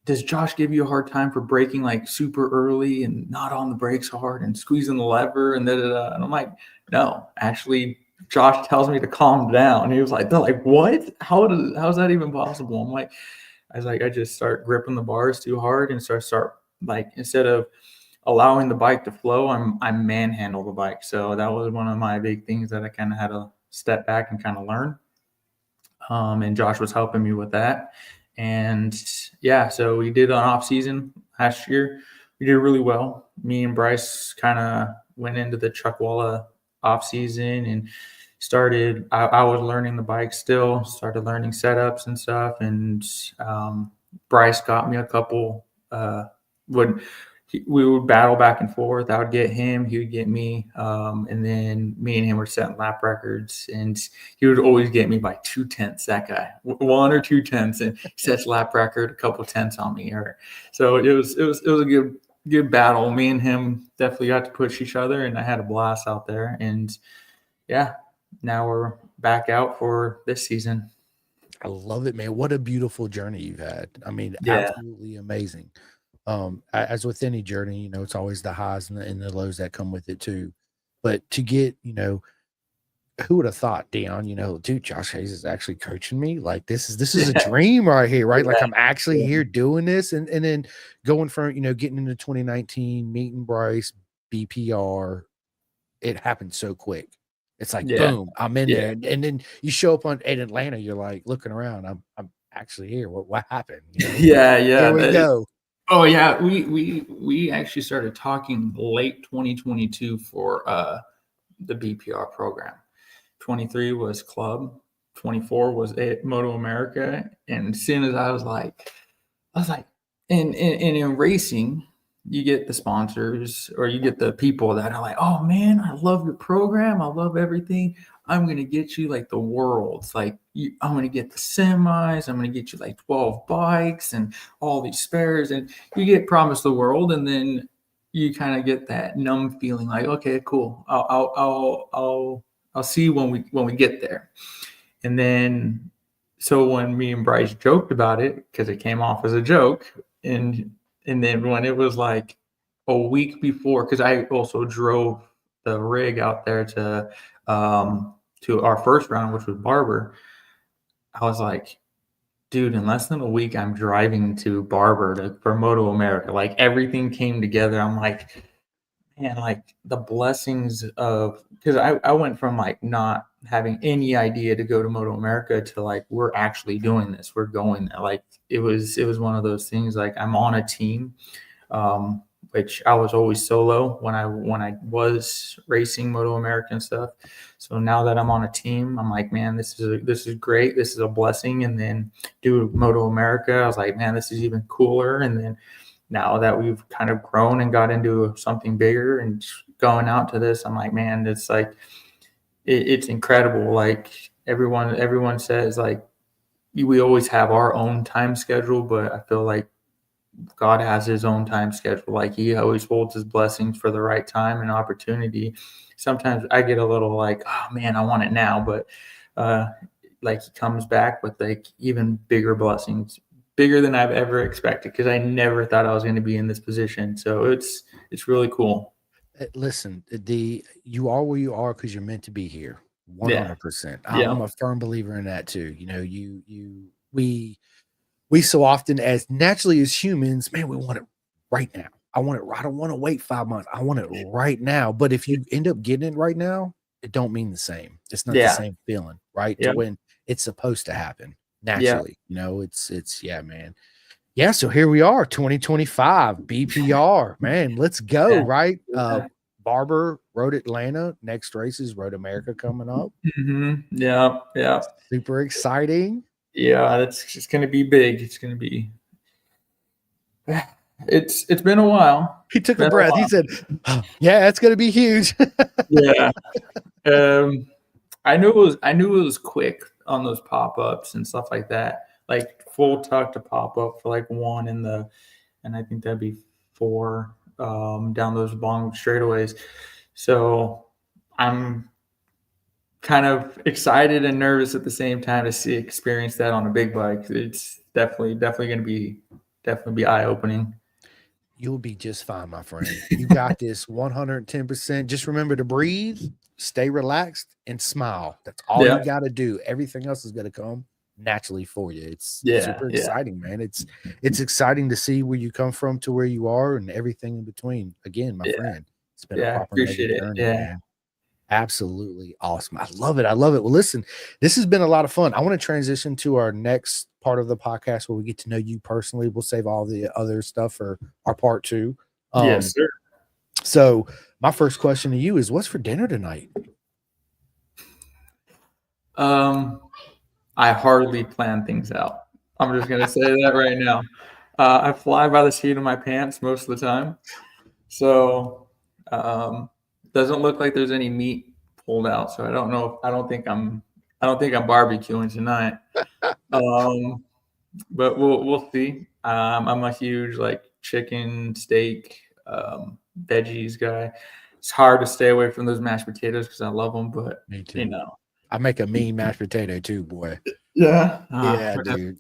does Josh give you a hard time for braking like super early and not on the brakes hard and squeezing the lever and da-da-da? And I'm like, no, actually, Josh tells me to calm down. And he was like, they're like, what? How's that even possible? I'm like, I just start gripping the bars too hard and start like, instead of allowing the bike to flow, I manhandle the bike. So that was one of my big things that I kind of had to step back and kind of learn. And Josh was helping me with that. And yeah, so we did an off season last year. We did really well. Me and Bryce kind of went into the Chuckwalla off season and started. I was learning the bike still. Started learning setups and stuff. And Bryce got me a couple. we would battle back and forth. I would get him, he would get me, and then me and him were setting lap records. And he would always get me by 2/10. That guy, 1 or 2/10, and he sets lap record, a couple tenths on me. So it was a good battle. Me and him definitely got to push each other, and I had a blast out there. And yeah, now we're back out for this season. I love it, man. What a beautiful journey you've had. I mean, Yeah. absolutely amazing. As with any journey, it's always the highs and the lows that come with it too. But to get, who would have thought, Deion, dude, Josh Hayes is actually coaching me. Like this is a dream right here, right? Like I'm actually here doing this. And then going from, getting into 2019, meeting Bryce, BPR, it happened so quick. It's like, boom, I'm in there. And then you show up in Atlanta, you're like looking around. I'm actually here. What happened? Yeah. Here we go. Oh yeah, we actually started talking late 2022 for the BPR program. 23 was club, 24 was Moto America, and as soon as I was like, and in racing, you get the sponsors or you get the people that are like, oh man, I love your program, I love everything. I'm gonna get you like the worlds, I'm gonna get the semis, I'm gonna get you like 12 bikes and all these spares, and you get promised the world, and then you kind of get that numb feeling like, okay, cool, I'll see when we get there. And then so when me and Bryce joked about it, because it came off as a joke, and then when it was like a week before, because I also drove the rig out there to our first round, which was Barber, I was like, dude, in less than a week, I'm driving to Barber for Moto America. Like everything came together. I'm like, man, like the blessings of, because I went from like not having any idea to go to Moto America to like, we're actually doing this. We're going there. Like it was one of those things. Like I'm on a team, which I was always solo when I was racing Moto America and stuff. So now that I'm on a team, I'm like, man, this is great. This is a blessing. And then do Moto America, I was like, man, this is even cooler. And then now that we've kind of grown and got into something bigger and going out to this, I'm like, man, it's like, it's incredible. Like everyone says, like, we always have our own time schedule, but I feel like God has his own time schedule. Like he always holds his blessings for the right time and opportunity. Sometimes I get a little like, oh man, I want it now. But like he comes back with like even bigger blessings, bigger than I've ever expected, because I never thought I was going to be in this position. So it's really cool. Listen, you are where you are because you're meant to be here. 100%. Yeah. I'm a firm believer in that too. We so often as naturally as humans, man, we want it right now. I don't want to wait 5 months. I want it right now. But if you end up getting it right now, it don't mean the same. It's not the same feeling, right? To when it's supposed to happen naturally. It's man. Yeah, so here we are, 2025 BPR. Man, let's go, right? Barber, Road Atlanta, next race is Road America coming up. Mm-hmm. Yeah. Super exciting. Yeah, it's just going to be big. It's going to be. It's been a while. He took a breath. He said, oh, "Yeah, it's going to be huge." Yeah. I knew it was quick on those pop-ups and stuff like that. Like full tuck to pop up for like 1 and I think that'd be 4 down those long straightaways. So I'm kind of excited and nervous at the same time to experience that on a big bike. It's definitely going to be eye-opening. You'll be just fine, my friend. You got this 110%. Just remember to breathe, stay relaxed, and smile. That's all you got to do. Everything else is going to come naturally for you. It's super exciting, man. It's exciting to see where you come from to where you are and everything in between. Again, my friend, it's been a proper journey, man. Absolutely awesome. I love it. Well, listen, this has been a lot of fun. I want to transition to our next part of the podcast where we get to know you personally. We'll save all the other stuff for our part 2. Yes, sir. So my first question to you is, what's for dinner tonight? I hardly plan things out. I'm just going to say that right now. I fly by the seat of my pants most of the time. So doesn't look like there's any meat pulled out. So I don't know. I don't think I'm barbecuing tonight. But we'll see. I'm a huge like chicken, steak, veggies guy. It's hard to stay away from those mashed potatoes because I love them, but Me too. you know. I make a mean mashed potato too, boy. Yeah. Yeah, dude.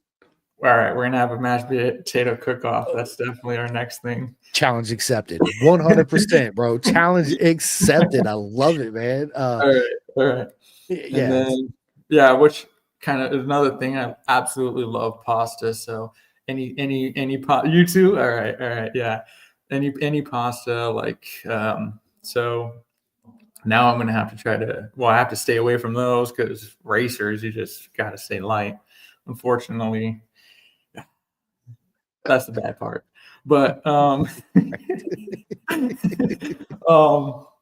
All right, we're gonna have a mashed potato cook-off. That's definitely our next thing. Challenge accepted. 100%, bro. Challenge accepted. I love it, man. All right. And Yeah. then yeah, which kind of is another thing. I absolutely love pasta. So any you too? All right, yeah. Any pasta like so now I'm gonna have to try to I have to stay away from those because racers, you just gotta stay light. Unfortunately, that's the bad part. But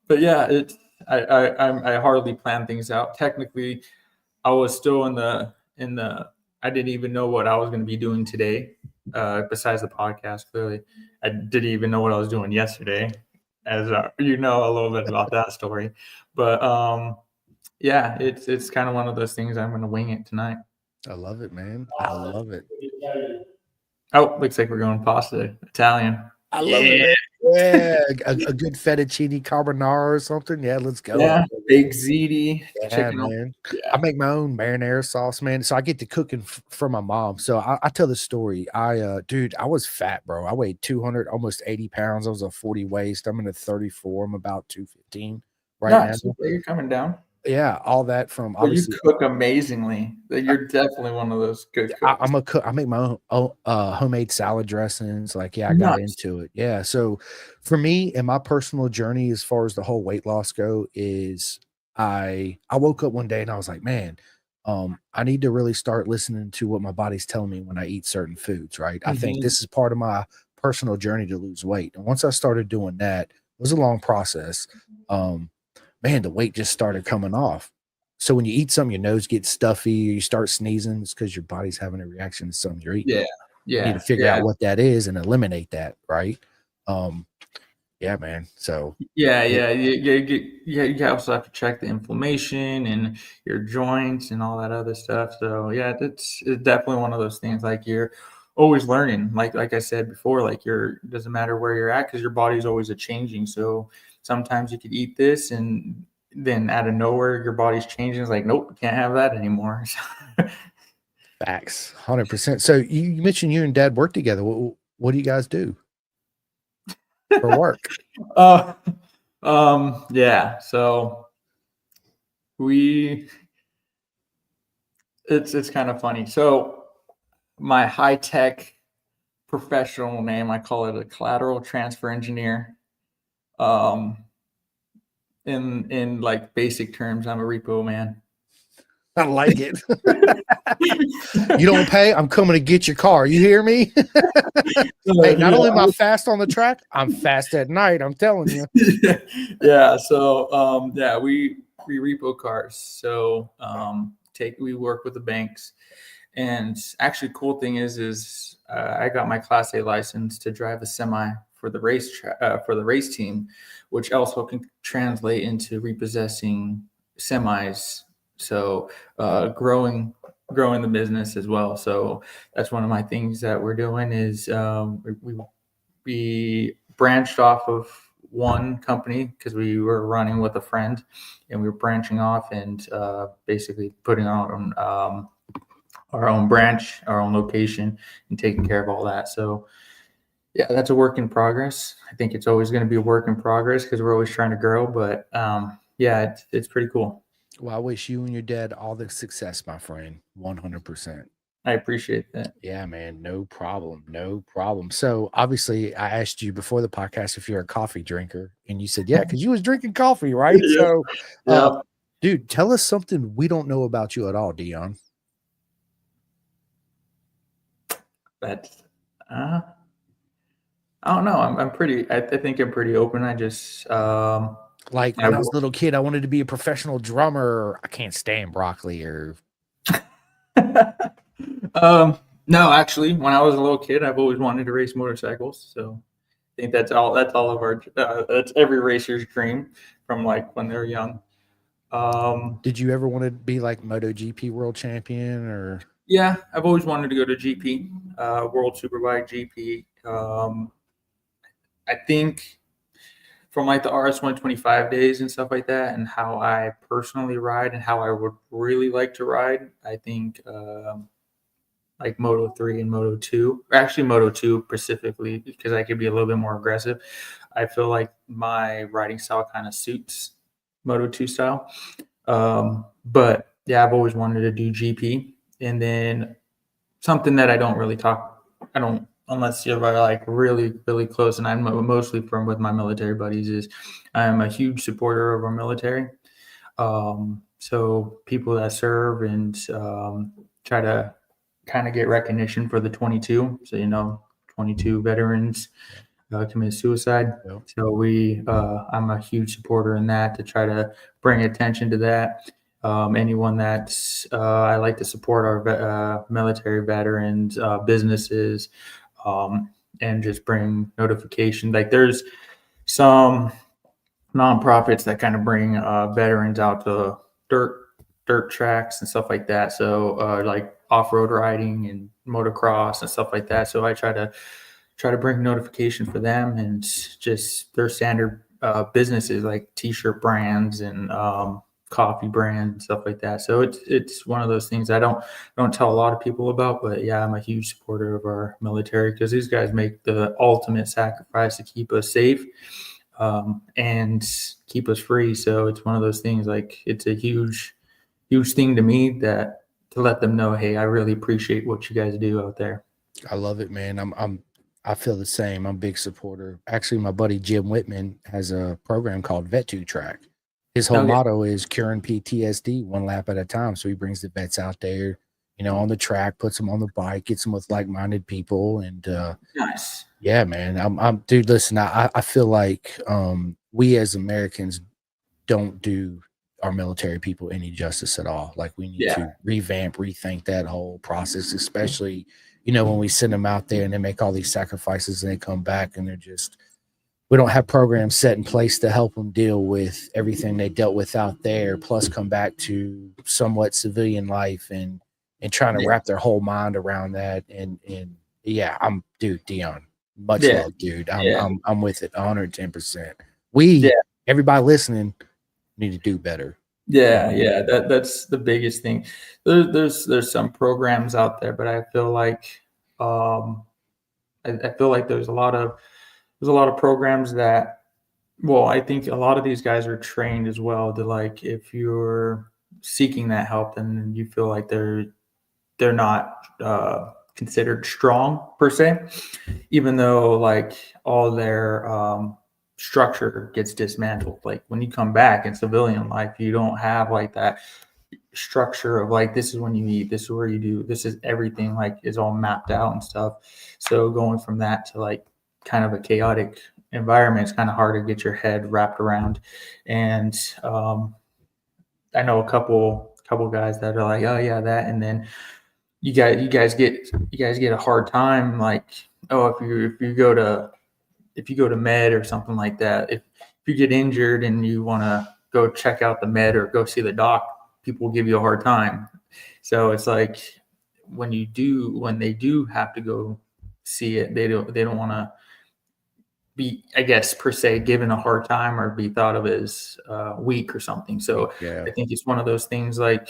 but yeah, I hardly plan things out. Technically, I was still in the I didn't even know what I was going to be doing today. Besides the podcast, clearly, I didn't even know what I was doing yesterday. As you know a little bit about that story, but yeah, it's kind of one of those things. I'm going to wing it tonight. I love it, man. I love it. Oh, looks like we're going pasta Italian. I love it. Yeah, a good fettuccine carbonara or something. Yeah, let's go. Yeah, big ziti. Yeah, chicken. man. Yeah. I make my own marinara sauce, man. So I get to cooking for my mom. So I tell the story. Dude, I was fat, bro. I weighed 200, almost 80 pounds. I was a 40 waist. I'm in a 34. I'm about 215 right now. So you're coming down. Yeah, all that from But you obviously. cook amazingly. You're definitely one of those good cooks. I'm a cook. I make my own homemade salad dressings. Like, yeah, I got into it. Yeah. So for me and my personal journey, as far as the whole weight loss go, is I woke up one day and I was like, man, I need to really start listening to what my body's telling me when I eat certain foods. Right. I think this is part of my personal journey to lose weight. And once I started doing that, it was a long process. Man, the weight just started coming off. So when you eat something, your nose gets stuffy, or you start sneezing, it's because your body's having a reaction to something you're eating. You need to figure out what that is and eliminate that, right? Yeah, man. So you also have to check the inflammation and your joints and all that other stuff. So yeah, it's definitely one of those things. Like you're always learning. Like I said before, like it doesn't matter where you're at because your body's always changing. So sometimes you could eat this and then out of nowhere your body's changing. It's like, nope, can't have that anymore. Facts, 100%. So you mentioned you and Dad work together. What do you guys do for work? Yeah. So it's kind of funny. So my high tech professional name, I call it a collateral transfer engineer. In like basic terms, I'm a repo man. I like it. You don't pay, I'm coming to get your car. You hear me? Hey, not only am I fast on the track, I'm fast at night. I'm telling you. Yeah. So we repo cars. So we work with the banks. And actually, cool thing is I got my Class A license to drive a semi for the race team, which also can translate into repossessing semis. So growing the business as well. So that's one of my things that we're doing is we branched off of one company because we were running with a friend, and we were branching off and basically putting on our own branch, our own location, and taking care of all that. So yeah, that's a work in progress. I think it's always going to be a work in progress because we're always trying to grow, but yeah, it's pretty cool. Well, I wish you and your dad all the success, my friend. 100%. I appreciate that. Yeah, man. No problem. No problem. So obviously I asked you before the podcast if you're a coffee drinker, and you said, yeah, because you was drinking coffee, right? Yeah. So dude, tell us something we don't know about you at all, Deion. But I don't know. I'm pretty. I think I'm pretty open. I just like when I was a little kid, I wanted to be a professional drummer. I can't stand broccoli or. No, actually, when I was a little kid, I've always wanted to race motorcycles. So I think that's all. That's all of our. That's every racer's dream from like when they're young. Did you ever want to be like MotoGP world champion or? Yeah, I've always wanted to go to GP, World Superbike GP. I think from like the RS 125 days and stuff like that, and how I personally ride and how I would really like to ride, I think like Moto 3 and Moto 2, or actually Moto 2 specifically, because I could be a little bit more aggressive. I feel like my riding style kind of suits Moto 2 style. But yeah, I've always wanted to do GP. And then something that I don't, unless you're like really, really close, and I'm mostly from with my military buddies, is I'm a huge supporter of our military. So people that serve and try to kind of get recognition for the 22. So, 22 veterans commit suicide. Yep. So I'm a huge supporter in that to try to bring attention to that. Anyone that's I like to support our military veterans, businesses, and just bring notification. Like there's some nonprofits that kind of bring veterans out to dirt tracks and stuff like that. So like off-road riding and motocross and stuff like that. So I try to bring notification for them and just their standard businesses like t-shirt brands and coffee brands and stuff like that. So it's one of those things I don't tell a lot of people about, but yeah, I'm a huge supporter of our military because these guys make the ultimate sacrifice to keep us safe and keep us free. So it's one of those things, like it's a huge thing to me that to let them know, hey, I really appreciate what you guys do out there. I love it, man. I feel the same. I'm a big supporter. Actually, my buddy Jim Whitman has a program called Vet2 Track. His whole motto is curing PTSD one lap at a time. So he brings the vets out there, on the track, puts them on the bike, gets them with like-minded people. And Nice. yeah, man, dude, listen, I feel like we as Americans don't do our military people any justice at all. Like we need to rethink that whole process, especially, when we send them out there and they make all these sacrifices and they come back and we don't have programs set in place to help them deal with everything they dealt with out there, plus come back to somewhat civilian life and trying to wrap their whole mind around that. And yeah, Deion, much love, dude. I'm with it 110%. Everybody listening need to do better. Yeah. That's the biggest thing. There's some programs out there, but I feel like I feel like there's a lot of programs that, well, I think a lot of these guys are trained as well to, like, if you're seeking that help and you feel like they're not considered strong per se, even though like all their structure gets dismantled. Like when you come back in civilian life, you don't have like that structure of like, this is when you eat, this is where you do, this is everything, like is all mapped out and stuff. So going from that to like kind of a chaotic environment, it's kind of hard to get your head wrapped around. And I know a couple guys that are like, oh yeah, that, and then you guys get a hard time, like, oh, if you go to med or something like that, if you get injured and you want to go check out the med or go see the doc, people will give you a hard time. So it's like when they do have to go see it, they don't want to be, I guess, per se, given a hard time or be thought of as weak or something. So I think it's one of those things like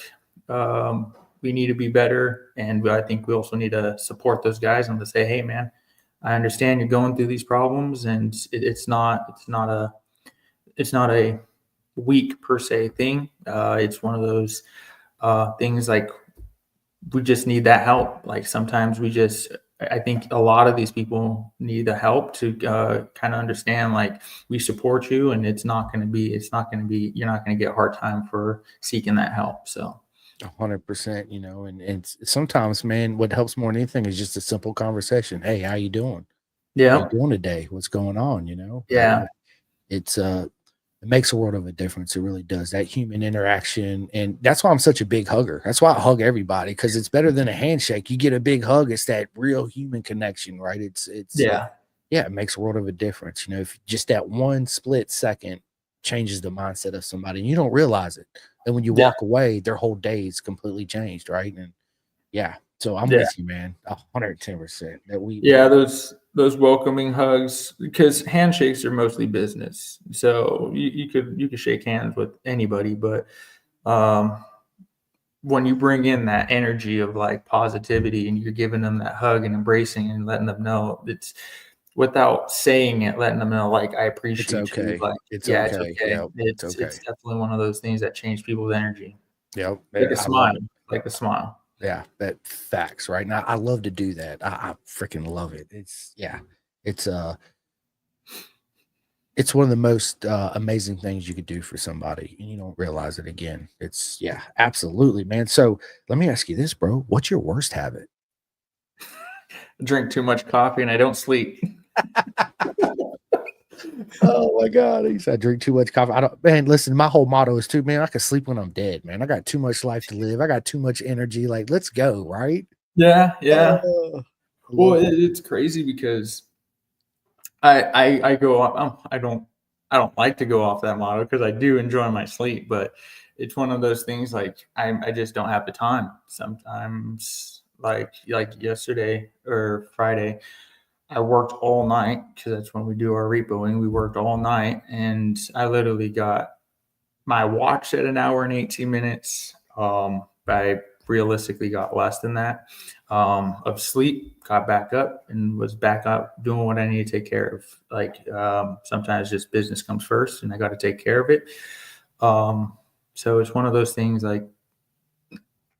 we need to be better, and I think we also need to support those guys and to say, hey, man, I understand you're going through these problems, and it's not a weak per se thing. It's one of those things like we just need that help. Like sometimes I think a lot of these people need the help to kind of understand, like, we support you, and you're not going to get a hard time for seeking that help. So 100%, and sometimes, man, what helps more than anything is just a simple conversation. Hey, how you doing? Yeah. How you doing today? What's going on? Yeah. It's it makes a world of a difference. It really does. That human interaction. And that's why I'm such a big hugger. That's why I hug everybody, because it's better than a handshake. You get a big hug, it's that real human connection, right? Yeah. Yeah, it makes a world of a difference. You know, if just that one split second changes the mindset of somebody and you don't realize it. And when you Yeah. walk away, their whole day is completely changed, right? And yeah, so I'm Yeah. with you, man. 110% that Yeah, those welcoming hugs, because handshakes are mostly business. So you could shake hands with anybody, but um, when you bring in that energy of like positivity and you're giving them that hug and embracing and letting them know, it's without saying it, letting them know like I it's appreciate you. okay. Like, It's yeah, it's okay. okay. Yeah, it's okay. It's definitely one of those things that change people's energy. Yeah, Like a I love smile. it. Like a smile. Yeah, that facts, right? Now I love to do that. I freaking love it. It's it's one of the most amazing things you could do for somebody, and you don't realize it again. It's yeah, absolutely, man. So let me ask you this, bro. What's your worst habit? I drink too much coffee and I don't sleep. Oh my god, he said drink too much coffee. I don't, man. Listen, my whole motto is too, man. I can sleep when I'm dead, man. I got too much life to live. I got too much energy. Like, let's go, right? Yeah, yeah. I Well, love that. it's crazy because I go off. I don't like to go off that motto because I do enjoy my sleep, but it's one of those things like I just don't have the time. Sometimes like yesterday or Friday, I worked all night because that's when we do our repoing. We worked all night, and I literally got my watch at an hour and 18 minutes. I realistically got less than that of sleep, got back up and was back up doing what I need to take care of. Like sometimes just business comes first and I got to take care of it. So it's one of those things like,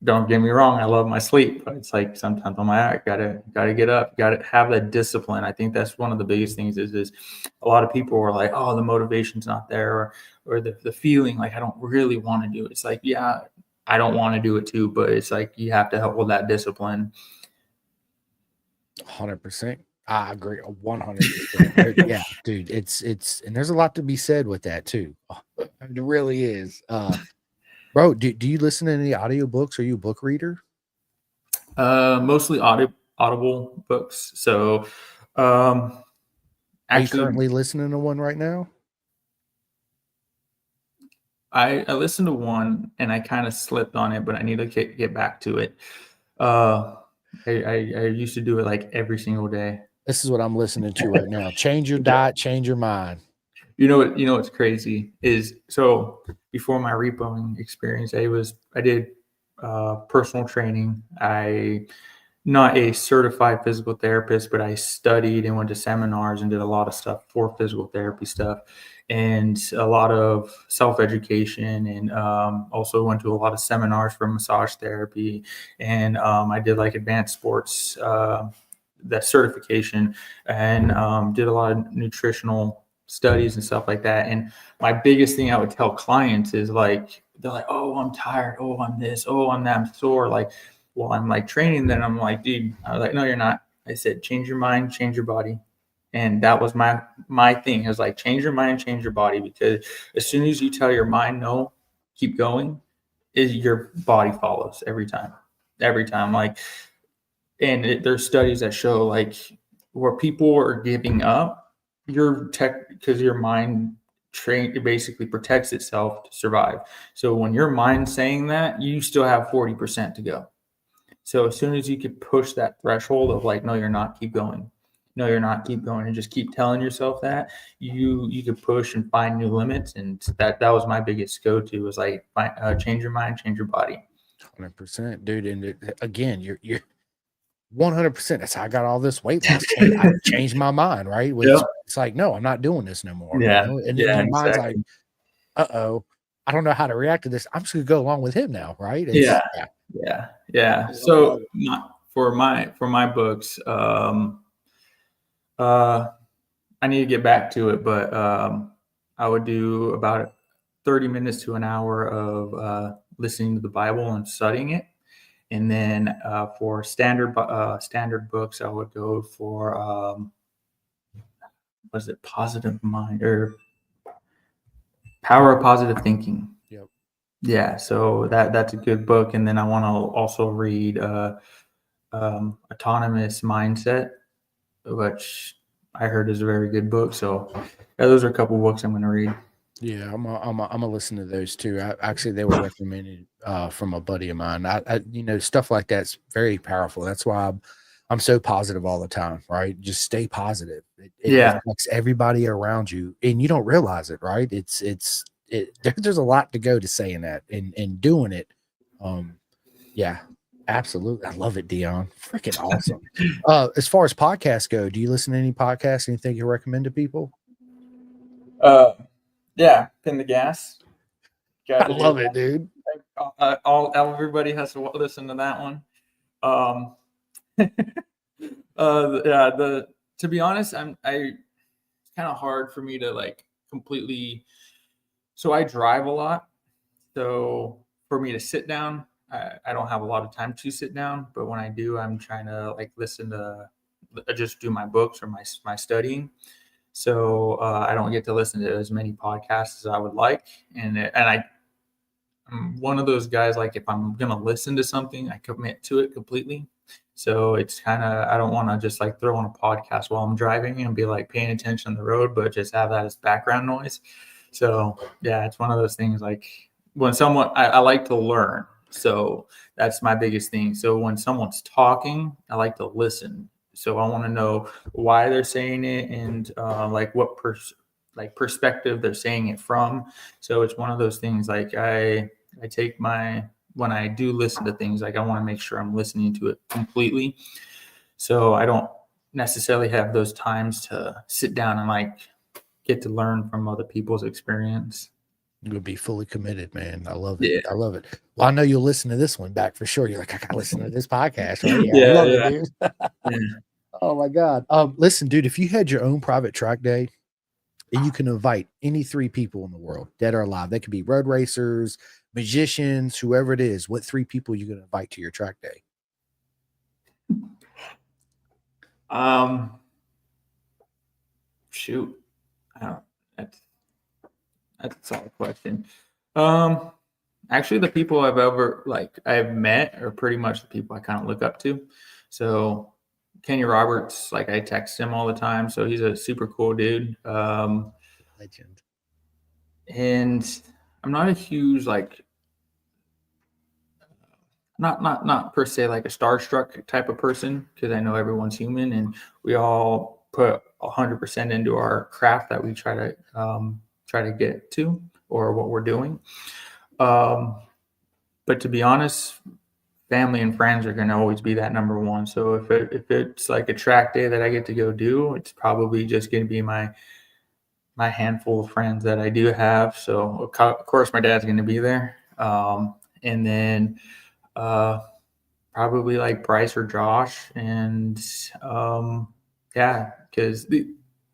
don't get me wrong, I love my sleep, but it's like sometimes I'm like, gotta get up, gotta have that discipline. I think that's one of the biggest things is a lot of people are like, oh, the motivation's not there, or the feeling like I don't really want to do it. It's like, yeah, I don't want to do it too, but it's like you have to hold that discipline. 100%. I agree 100%. Yeah, dude, it's and there's a lot to be said with that too. It really is. Bro, do you listen to any audiobooks? Are you a book reader? Mostly audible books. So Are you actually currently listening to one right now? I listened to one and I kind of slipped on it, but I need to get back to it. Uh, I used to do it like every single day. This is what I'm listening to right now. Change your Okay. diet, change your mind. You know what's crazy is, so before my repoing experience, I did personal training. I not a certified physical therapist, but I studied and went to seminars and did a lot of stuff for physical therapy stuff and a lot of self-education, and also went to a lot of seminars for massage therapy, and I did like advanced sports that certification, and did a lot of nutritional studies and stuff like that. And my biggest thing I would tell clients is like, they're like, oh, I'm tired, oh, I'm this, oh, I'm that, I'm sore, like, while I'm like training, then I'm like, dude, I was like, no, you're not. I said, change your mind, change your body. And that was my thing. It was like, change your mind, change your body. Because as soon as you tell your mind no, keep going, is your body follows every time. Every time. Like, and there's studies that show like where people are giving up, your tech, because your mind train it basically protects itself to survive. So when your mind's saying that, you still have 40% to go. So as soon as you could push that threshold of like, no, you're not, keep going. No, you're not, keep going, and just keep telling yourself that, you could push and find new limits. And that was my biggest go-to, was like, change your mind, change your body. 100%, dude. And again, you're 100%. That's how I got all this weight loss. I changed my mind, right? Which Yeah. it's like, no, I'm not doing this no more. Yeah. You know? And then Yeah. your mind's like, Exactly. uh-oh, I don't know how to react to this. I'm just gonna go along with him now, right? Yeah. Yeah. Yeah. Yeah. So for my books, I need to get back to it, but I would do about 30 minutes to an hour of listening to the Bible and studying it. And then for standard books, I would go for was it Positive Mind, or Power of Positive Thinking. Yep. Yeah, so that's a good book. And then I want to also read Autonomous Mindset, which I heard is a very good book. So yeah, those are a couple books I'm going to read. Yeah, I'm a listen to those too. Actually, they were recommended from a buddy of mine. Stuff like that's very powerful. That's why I'm so positive all the time, right? Just stay positive. It Yeah. affects everybody around you, and you don't realize it, right? There's a lot to go to saying that and doing it. Yeah, absolutely. I love it, Deion. Freaking awesome. As far as podcasts go, do you listen to any podcasts? Anything you recommend to people? Yeah, Pin the Gas. I love it, dude. Everybody has to listen to that one. To be honest, it's kind of hard for me to like completely. So I drive a lot. So for me to sit down, I don't have a lot of time to sit down. But when I do, I'm trying to like listen to, just do my books or my studying. So I don't get to listen to as many podcasts as I would like, and I'm one of those guys, like if I'm gonna listen to something, I commit to it completely. So it's kind of, I don't want to just like throw on a podcast while I'm driving and be like paying attention on the road, but just have that as background noise. So yeah, it's one of those things like when I like to learn. So that's my biggest thing. So when someone's talking, I like to listen. So I want to know why they're saying it and like what perspective they're saying it from. So it's one of those things like I take when I do listen to things, like I want to make sure I'm listening to it completely. So I don't necessarily have those times to sit down and like get to learn from other people's experience. You'll be fully committed, man. I love it. Yeah. I love it. Well, I know you'll listen to this one back for sure. You're like, I gotta listen to this podcast, right? Yeah, I Yeah, love yeah. it, dude. Yeah. Oh my God. Listen, dude, if you had your own private track day and you can invite any 3 people in the world, dead or alive, they could be road racers, magicians, whoever it is, what 3 people are you gonna invite to your track day? Shoot. That's a solid question. Actually, the people I've met are pretty much the people I kind of look up to. So Kenny Roberts, like I text him all the time. So he's a super cool dude. Legend. And I'm not a huge not per se like a starstruck type of person, because I know everyone's human and we all put 100% into our craft that we try to get to, or what we're doing. But to be honest, family and friends are going to always be that number one. So if it's like a track day that I get to go do, it's probably just going to be my handful of friends that I do have. So of course my dad's going to be there. And then probably like Bryce or Josh, and yeah, because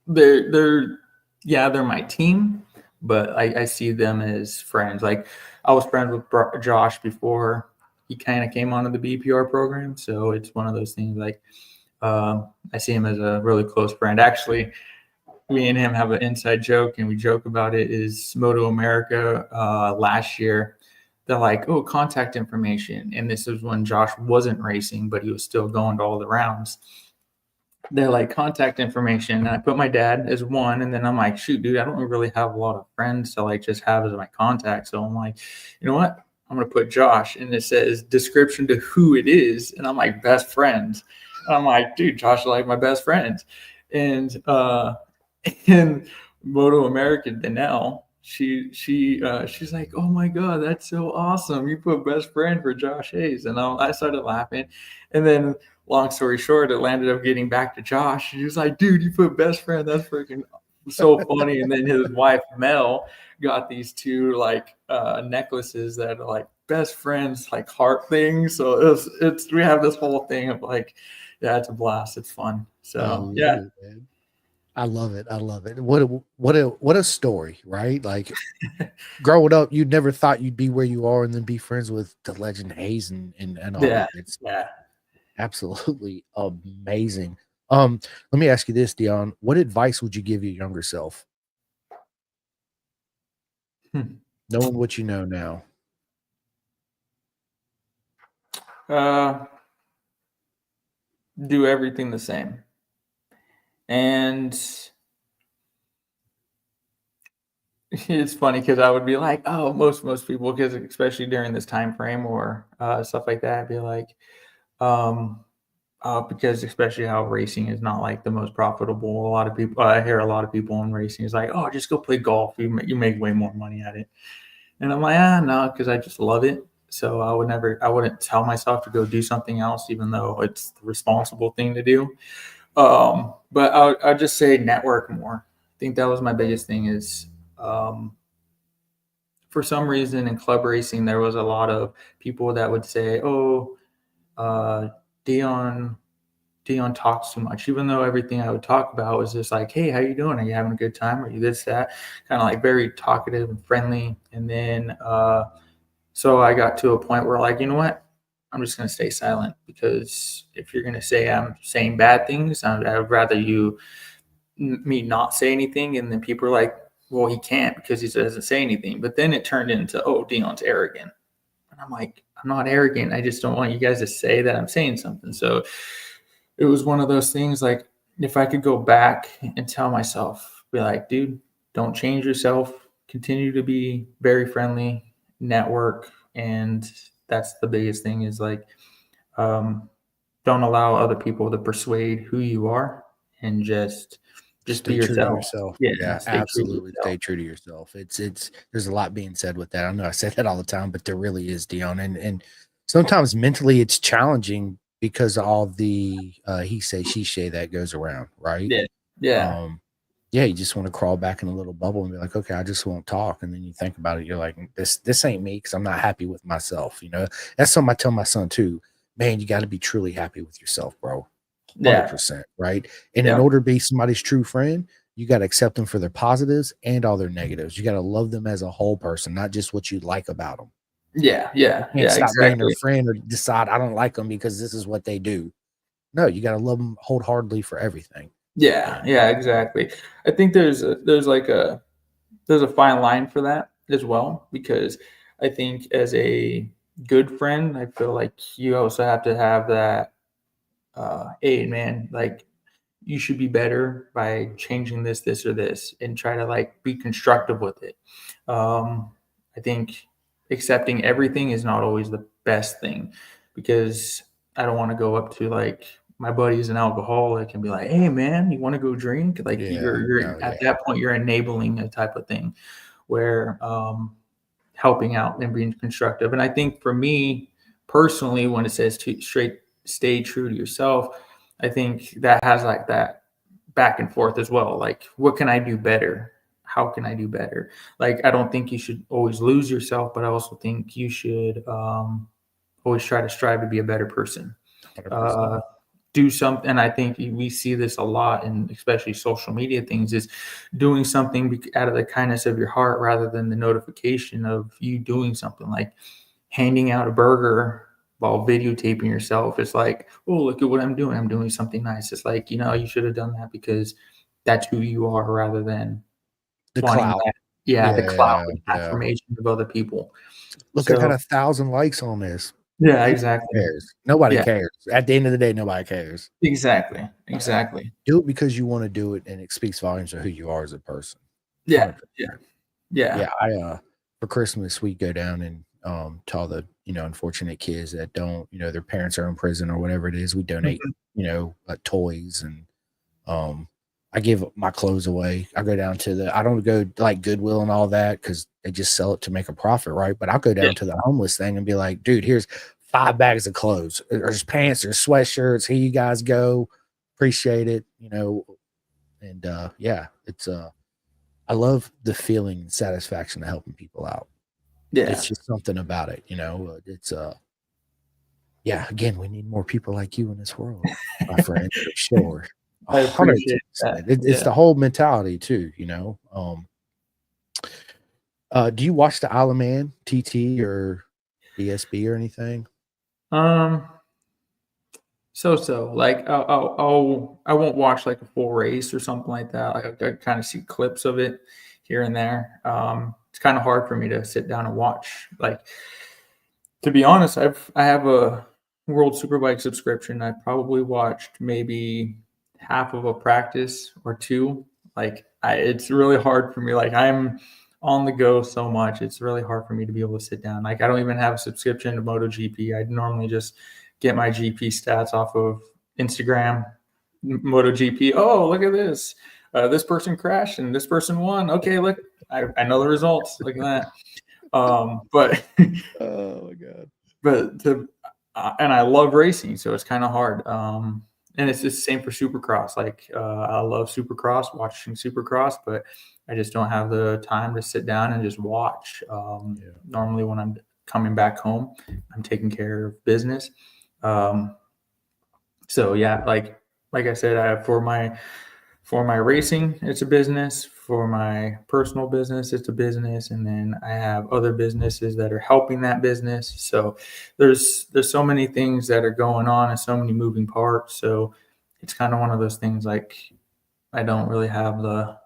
they're my team, but I see them as friends. Like I was friends with Josh before he kind of came onto the BPR program, so it's one of those things like I see him as a really close friend. Actually, me and him have an inside joke, and we joke about it. Is Moto America last year? They're like, oh, contact information, and this is when Josh wasn't racing, but he was still going to all the rounds. They're like, contact information, and I put my dad as one, and then I'm like, shoot, dude, I don't really have a lot of friends to like just have as my contact. So I'm like, you know what? I'm gonna put Josh, and it says description to who it is, and I'm like, best friends. And I'm like, dude, Josh is like my best friend. And and Moto American Danelle, she's like, oh my god, that's so awesome, you put best friend for Josh Hayes. And I started laughing, and then long story short, it landed up getting back to Josh. He was like, dude, you put best friend, that's freaking so funny. And then his wife Mel got these 2 like necklaces that are like best friends, like heart things. So it's we have this whole thing of like, yeah, it's a blast, it's fun. So yeah. It, man. I love it. I love it. What a story, right? Like growing up, you never thought you'd be where you are and then be friends with the legend Hayes and all Yeah, that. It's yeah. absolutely amazing. Let me ask you this, Deion. What advice would you give your younger self? Knowing what you know now. Do everything the same. And it's funny because I would be like, oh, most people, because especially during this time frame or stuff like that, I'd be like, um, because especially how racing is not like the most profitable. A lot of people, I hear a lot of people in racing is like, oh, just go play golf. You make way more money at it. And I'm like, no, because I just love it. So I wouldn't tell myself to go do something else, even though it's the responsible thing to do. But I'll just say network more. I think that was my biggest thing is, for some reason in club racing, there was a lot of people that would say, oh, uh, Dion, Dion talks too much, even though everything I would talk about was just like, hey, how you doing? Are you having a good time? Are you this, that? Kind of like very talkative and friendly. And then, so I got to a point where like, you know what? I'm just going to stay silent, because if you're going to say I'm saying bad things, I'd rather me not say anything. And then people are like, well, he can't because he doesn't say anything. But then it turned into, oh, Dion's arrogant. And I'm like, I'm not arrogant. I just don't want you guys to say that I'm saying something. So it was one of those things like, if I could go back and tell myself, be like, dude, don't change yourself. Continue to be very friendly, network. And that's the biggest thing is like, don't allow other people to persuade who you are, and just be Stay true to yourself. yourself. Yeah, stay true to Absolutely. yourself. Stay true to yourself. It's there's a lot being said with that. I know I say that all the time, but there really is, Dion. And sometimes mentally it's challenging because of all the he say, she say that goes around, right? Yeah, yeah, Um, yeah, you just want to crawl back in a little bubble and be like, okay, I just won't talk. And then you think about it, you're like, this ain't me because I'm not happy with myself. That's something I tell my son too. Man, you got to be truly happy with yourself, bro. yeah, 100%, right? And in yeah, order to be somebody's true friend, you got to accept them for their positives and all their negatives. You got to love them as a whole person, not just what you like about them. yeah, yeah, You can't yeah, stop being their exactly. friend or decide I don't like them because this is what they do. No, you got to love them wholeheartedly for everything. Yeah, And yeah, exactly. I think there's a fine line for that as well, because I think as a good friend, I feel like you also have to have that, hey man, like you should be better by changing this or this, and try to like be constructive with it. I think accepting everything is not always the best thing, because I don't want to go up to like my buddy's an alcoholic and be like, hey man, you want to go drink? Like yeah, you're no, at yeah. that point you're enabling a type of thing where, helping out and being constructive. And I think for me personally, when it says to straight stay true to yourself, I think that has like that back and forth as well. Like, what can I do better? How can I do better? Like, I don't think you should always lose yourself, but I also think you should, always try to strive to be a better person. 100%. Uh, do something. And I think we see this a lot, and especially social media things, is doing something out of the kindness of your heart rather than the notification of you doing something, like handing out a burger while videotaping yourself. It's like, oh, look at what I'm doing. I'm doing something nice. It's like, you should have done that because that's who you are, rather than The wanting clout. that, yeah, the clout Yeah, and yeah. affirmation of other people. Look, I got So 1,000 likes on this. yeah, Who exactly. cares? Nobody Yeah, cares. At the end of the day, nobody cares. exactly. Exactly. Do it because you want to do it, and it speaks volumes of who you are as a person. Yeah. Yeah. 100%. Yeah. Yeah, I for Christmas we go down and to all the unfortunate kids that don't their parents are in prison or whatever it is. We donate Mhm. toys and I give my clothes away. I go down to I don't go like Goodwill and all that because they just sell it to make a profit, right? But I'll go Yeah. down to the homeless thing and be like, dude, here's 5 bags of clothes. There's pants, there's sweatshirts. Here you guys go. Appreciate it. And yeah, it's I love the feeling and satisfaction of helping people out. It's Yeah. just something about it. It's yeah, again, we need more people like you in this world, my friend, for sure. I appreciate 110%. that. It's Yeah. the whole mentality too. Do you watch the Isle of Man, TT or BSB or anything? Um, so like I won't watch like a full race or something like that. Like I kind of see clips of it here and there. it's kind of hard for me to sit down and watch. Like, to be honest, I have a World Superbike subscription. I probably watched maybe half of a practice or two. Like, it's really hard for me. Like, I'm on the go so much. It's really hard for me to be able to sit down. Like, I don't even have a subscription to MotoGP. I normally just get my GP stats off of Instagram, MotoGP. Oh, look at this. This person crashed and this person won. Okay, look, I know the results. Look at that. But Oh my God. but and I love racing, so it's kind of hard. And it's the same for Supercross. Like, I love Supercross, watching Supercross, but I just don't have the time to sit down and just watch. Normally when I'm coming back home, I'm taking care of business. So yeah, like I said, I have for my racing, it's a business. For my personal business, it's a business, and then I have other businesses that are helping that business. So there's so many things that are going on and so many moving parts. So it's kind of one of those things, like, I don't really have the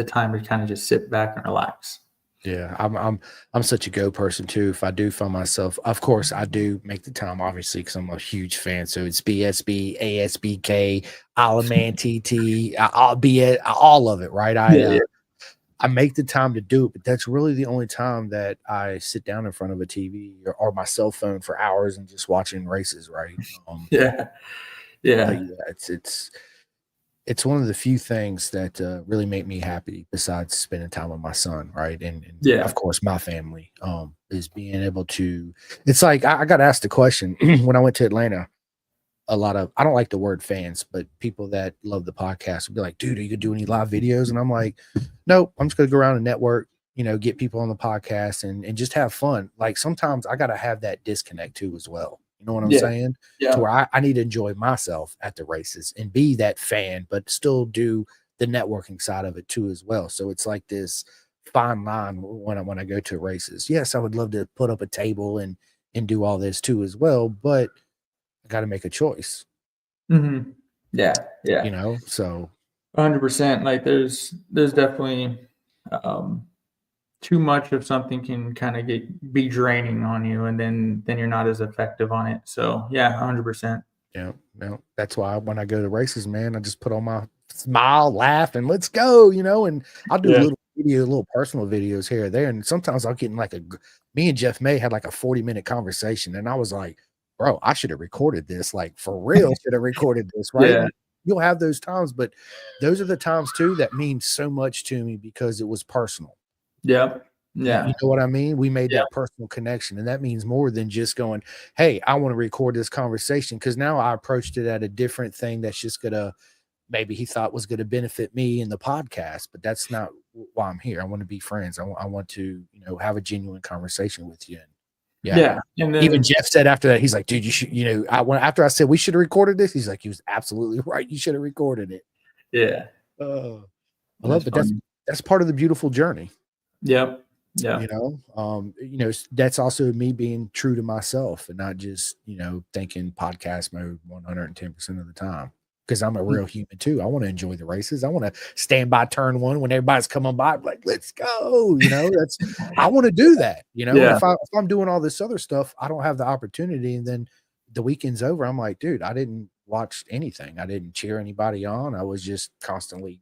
time to kind of just sit back and relax. Yeah, I'm such a go person too. If I do find myself, of course, I do make the time, obviously, because I'm a huge fan. So it's BSB, ASBK, Alaman TT, I'll be at all of it, right? I make the time to do it, but that's really the only time that I sit down in front of a TV or my cell phone for hours and just watching races, right? Yeah. But yeah, it's one of the few things that really make me happy besides spending time with my son, right? And of course my family, is being able to, it's like, I got asked a question when I went to Atlanta. A lot of, I don't like the word fans, but people that love the podcast would be like, dude, are you gonna do any live videos? And I'm like, nope, I'm just gonna go around and network, get people on the podcast and just have fun. Like, sometimes I gotta have that disconnect too as well. You know what I'm saying? Yeah. To where I need to enjoy myself at the races and be that fan, but still do the networking side of it too as well. So it's like this fine line when I go to races. Yes, I would love to put up a table and do all this too as well, but I got to make a choice. Mm-hmm. Yeah. So 100%. Like, there's definitely too much of something can kind of be draining on you, and then you're not as effective on it. So yeah, 100%. Yeah, no, that's why when I go to races, man, I just put on my smile, laugh, and let's go, and I'll do little personal videos here or there. And sometimes I'll get in like me and Jeff May had like a 40-minute conversation. And I was like, bro, I should have recorded this. Like, for real, should have recorded this, right? Yeah. You'll have those times, but those are the times too that mean so much to me because it was personal. Yeah. Yeah. You know what I mean? We made that personal connection, and that means more than just going, hey, I want to record this conversation, because now I approached it at a different thing that's just gonna, maybe he thought was gonna benefit me in the podcast, but that's not why I'm here. I want to be friends. I want to, have a genuine conversation with you. Yeah. And then, even Jeff said after that, he's like, dude, you should, after I said we should have recorded this, he's like, he was absolutely right. You should have recorded it. Yeah. I love it. That's part of the beautiful journey. Yep. Yeah. That's also me being true to myself and not just, thinking podcast mode 110% of the time, because I'm a real human too. I want to enjoy the races. I want to stand by turn one when everybody's coming by, like, let's go. That's, I want to do that. If I'm doing all this other stuff, I don't have the opportunity. And then the weekend's over, I'm like, dude, I didn't watch anything. I didn't cheer anybody on. I was just constantly,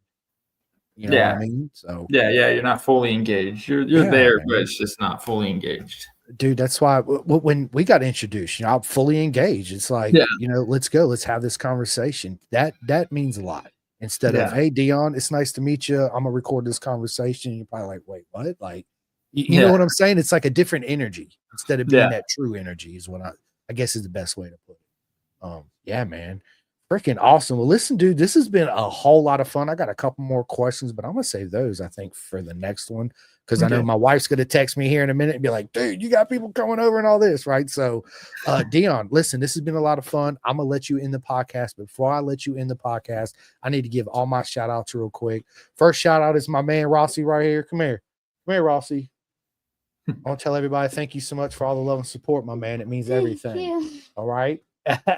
what I mean? So you're not fully engaged. You're there, man, but it's just not fully engaged. Dude, that's why when we got introduced, I'm fully engaged. It's like, let's go. Let's have this conversation. That means a lot. Instead of, hey, Deion, it's nice to meet you. I'm going to record this conversation. You're probably like, wait, what? Like, you know what I'm saying? It's like a different energy instead of being that true energy is what I guess is the best way to put it. Yeah, man. Freaking awesome. Well, listen, dude, this has been a whole lot of fun. I got a couple more questions, but I'm going to save those, I think, for the next one, because I know my wife's going to text me here in a minute and be like, dude, you got people coming over and all this, right? So, Deion, listen, this has been a lot of fun. I'm going to let you in the podcast. Before I let you in the podcast, I need to give all my shout outs real quick. First shout out is my man, Rossi, right here. Come here, Rossi. I want to tell everybody, thank you so much for all the love and support, my man. It means everything. All right.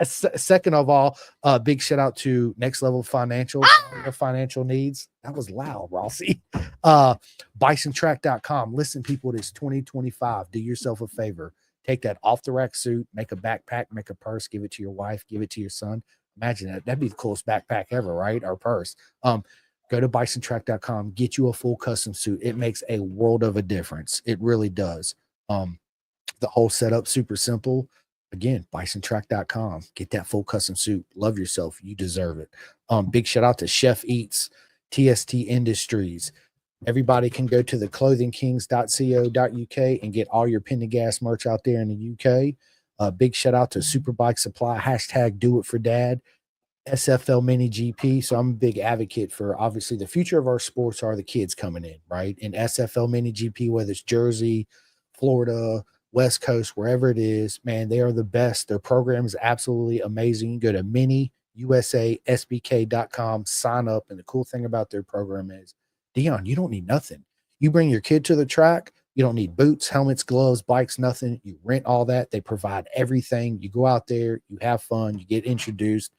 Second of all, big shout out to Next Level Financial for your financial needs. That was loud, Rossi. Bisontrack.com. Listen, people, it is 2025. Do yourself a favor. Take that off the rack suit, make a backpack, make a purse, give it to your wife, give it to your son. Imagine that. That'd be the coolest backpack ever, right? Or purse. Go to bisontrack.com, get you a full custom suit. It makes a world of a difference. It really does. The whole setup, super simple. Again, bisontrack.com. Get that full custom suit. Love yourself. You deserve it. Big shout out to Chef Eats, TST Industries. Everybody can go to the clothingkings.co.uk and get all your Pendergast merch out there in the UK. Big shout out to Superbike Supply, hashtag do it for dad, SFL Mini GP. So I'm a big advocate for, obviously, the future of our sports are the kids coming in, right? And SFL Mini GP, whether it's Jersey, Florida, West Coast, wherever it is, man, they are the best. Their program is absolutely amazing. Go to miniusasbk.com, sign up. And the cool thing about their program is, Deion, you don't need nothing. You bring your kid to the track. You don't need boots, helmets, gloves, bikes, nothing. You rent all that. They provide everything. You go out there, you have fun, you get introduced.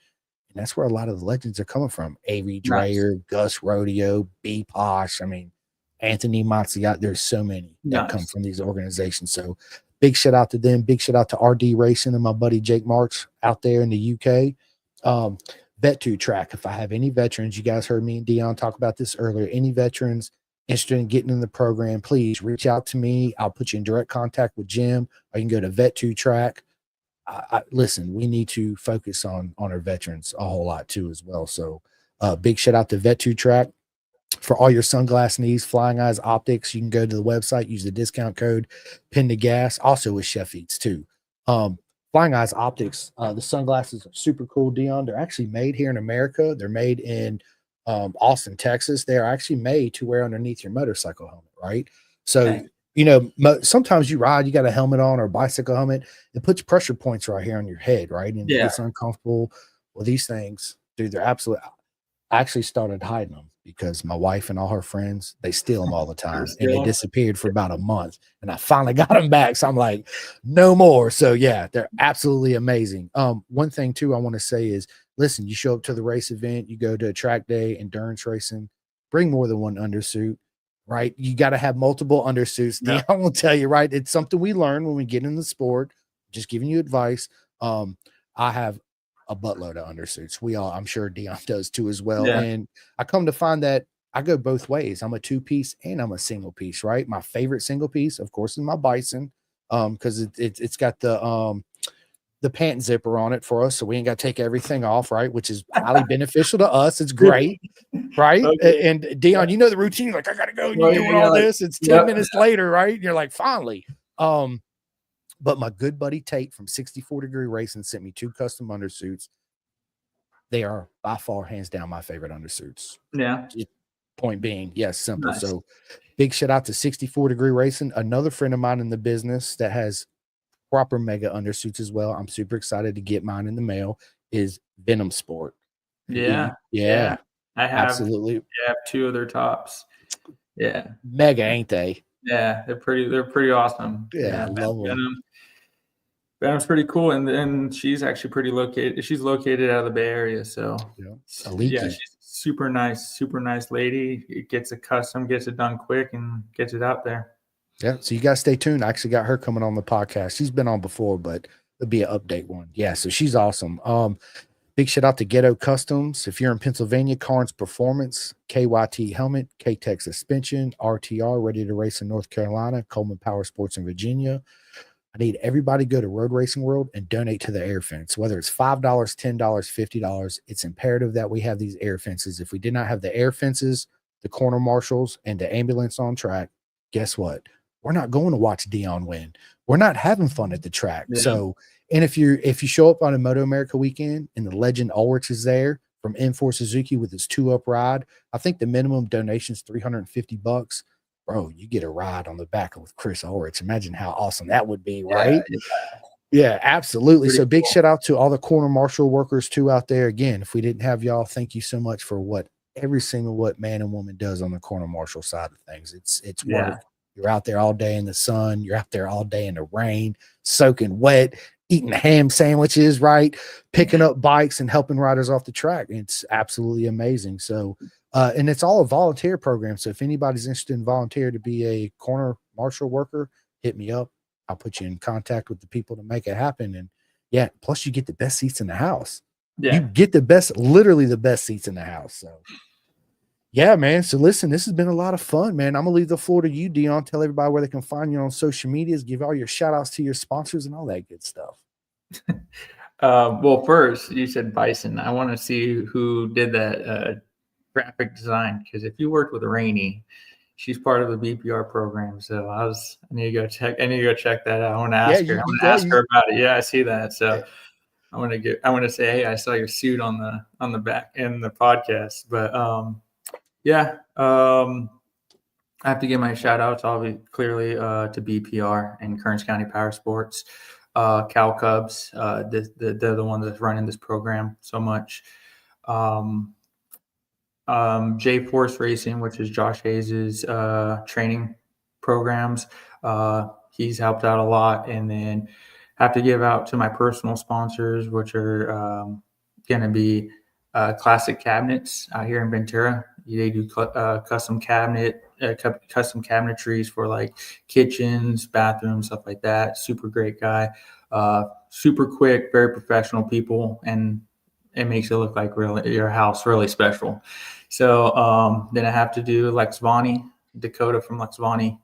And that's where a lot of the legends are coming from. Avery Dreyer, Gus Rodeo, B. Posh. I mean, Anthony Mazziat. There's so many that come from these organizations. So big shout out to them. Big shout out to RD Racing and my buddy Jake March out there in the UK. Vet2 Track. If I have any veterans, you guys heard me and Deion talk about this earlier. Any veterans interested in getting in the program, please reach out to me. I'll put you in direct contact with Jim, or you can go to Vet2 Track. Listen, we need to focus on our veterans a whole lot too as well. So big shout out to Vet2 Track. For all your sunglass needs, Flying Eyes Optics, you can go to the website, use the discount code Pendergast, also with Chef Eats too. Flying Eyes Optics, the sunglasses are super cool, Deion. They're actually made here in America. They're made in Austin, Texas. They are actually made to wear underneath your motorcycle helmet, right? So, you know, sometimes you ride, you got a helmet on or a bicycle helmet. It puts pressure points right here on your head, right? And it gets uncomfortable. Well, these things, dude, they're absolutely. I actually started hiding them because my wife and all her friends, they steal them all the time. And they disappeared for about a month. And I finally got them back. So I'm like, no more. So yeah, they're absolutely amazing. One thing too, I want to say is, listen, you show up to the race event, you go to a track day, endurance racing, bring more than one undersuit, right? You got to have multiple undersuits. Yeah. I will tell you, right? It's something we learn when we get in the sport. Just giving you advice. I have a buttload of undersuits. I'm sure Deion does too as well. Yeah. And I come to find that I go both ways. I'm a two-piece and I'm a single piece, right? My favorite single piece, of course, is my Bison, because it's got the pant zipper on it for us, so we ain't got to take everything off, right? Which is highly beneficial to us. It's great, right? Okay. And Deion, you know the routine. You're like, I gotta go. You're doing all this. It's 10 minutes later, right? And you're like, finally. But my good buddy Tate from 64 Degree Racing sent me 2 custom undersuits. They are by far, hands down, my favorite undersuits. Yeah. Point being, yes, simple. Nice. So big shout out to 64 Degree Racing, another friend of mine in the business that has proper mega undersuits as well. I'm super excited to get mine in the mail. Is Venom Sport. Yeah. I have absolutely. I have 2 of their tops. Yeah. Mega, ain't they? Yeah, they're pretty awesome. Yeah, I love them. Venom's pretty cool, and she's actually she's located out of the Bay Area, so she's super nice lady. It gets it custom, gets it done quick, and gets it out there. Yeah, so you guys stay tuned. I actually got her coming on the podcast. She's been on before, but it'll be an update one. Yeah, so she's awesome. Big shout out to Ghetto Customs. If you're in Pennsylvania, Carnes Performance, KYT Helmet, K-Tech Suspension, RTR, Ready to Race in North Carolina, Coleman Power Sports in Virginia. I need everybody to go to Road Racing World and donate to the air fence, whether it's $5, $10, $50. It's imperative that we have these air fences. If we did not have the air fences, the corner marshals, and the ambulance on track, guess what? We're not going to watch Deion win. We're not having fun at the track. Yeah. So, and if you show up on a Moto America weekend and the legend Ulrich is there from M4 Suzuki with his 2-up ride, I think the minimum donation is $350. Bro, you get a ride on the back with Chris Ulrich. Imagine how awesome that would be, right? Yeah, absolutely. Pretty so big shout out to all the corner marshal workers too out there. Again, if we didn't have y'all, thank you so much for what man and woman does on the corner marshal side of things. It's work. You're out there all day in the sun. You're out there all day in the rain, soaking wet, eating ham sandwiches, right? Picking up bikes and helping riders off the track. It's absolutely amazing. So, and it's all a volunteer program. So if anybody's interested in volunteer to be a corner marshal worker, hit me up. I'll put you in contact with the people to make it happen. And yeah, plus you get the best seats in the house. Yeah. You get the best, literally the best seats in the house. So yeah, man. So listen, this has been a lot of fun, man. I'm gonna leave the floor to you, Deion. Tell everybody where they can find you on social medias, give all your shout outs to your sponsors and all that good stuff. Well, first you said Bison. I want to see who did that graphic design, because if you worked with Rainey, she's part of the BPR program. So I need to go check. I need to go check that out. I want to ask her. I want to ask her about it. Yeah, I see that. So I want to say, hey, I saw your suit on the back in the podcast. But yeah, I have to give my shout outs, obviously, clearly to BPR and Kearns County Power Sports, Cal Cubs. They're the ones that's running this program so much. J Force Racing, which is Josh Hayes's training programs. He's helped out a lot. And then have to give out to my personal sponsors, which are going to be Classic Cabinets out here in Ventura. They do custom cabinetries for like kitchens, bathrooms, stuff like that. Super great guy, super quick, very professional people, and it makes it look like really your house really special. So then I have to do Lex Vonnie, Dakota from Lex Vonnie.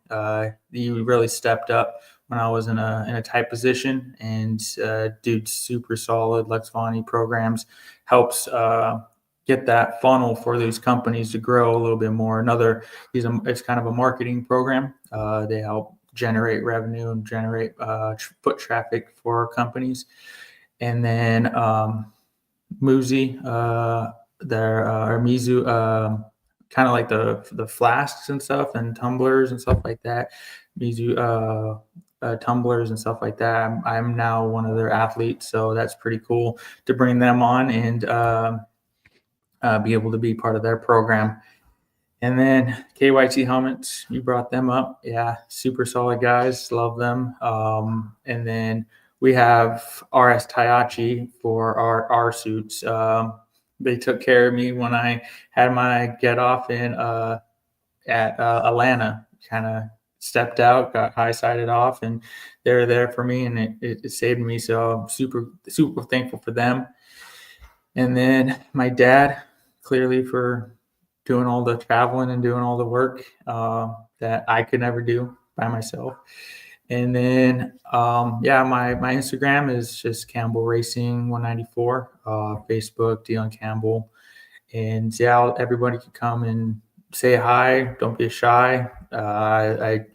He really stepped up when I was in a tight position, and dude, super solid. Lex Vonnie programs helps get that funnel for these companies to grow a little bit more. It's kind of a marketing program. They help generate revenue and generate foot traffic for companies. And then Muzi, or Mizu, kind of like the flasks and stuff and tumblers and stuff like that. Mizu tumblers and stuff like that. I'm now one of their athletes, so that's pretty cool to bring them on and be able to be part of their program. And then KYT Helmets, you brought them up. Yeah, super solid guys. Love them. And then we have RS Tayachi for our suits. They took care of me when I had my get off at Atlanta. Kind of stepped out, got high-sided off, and they're there for me, and it saved me. So I'm super, super thankful for them. And then my dad, clearly for doing all the traveling and doing all the work that I could never do by myself. And then, my Instagram is just Campbell Racing 194, Facebook, Deion Campbell. And everybody can come and say hi. Don't be shy. I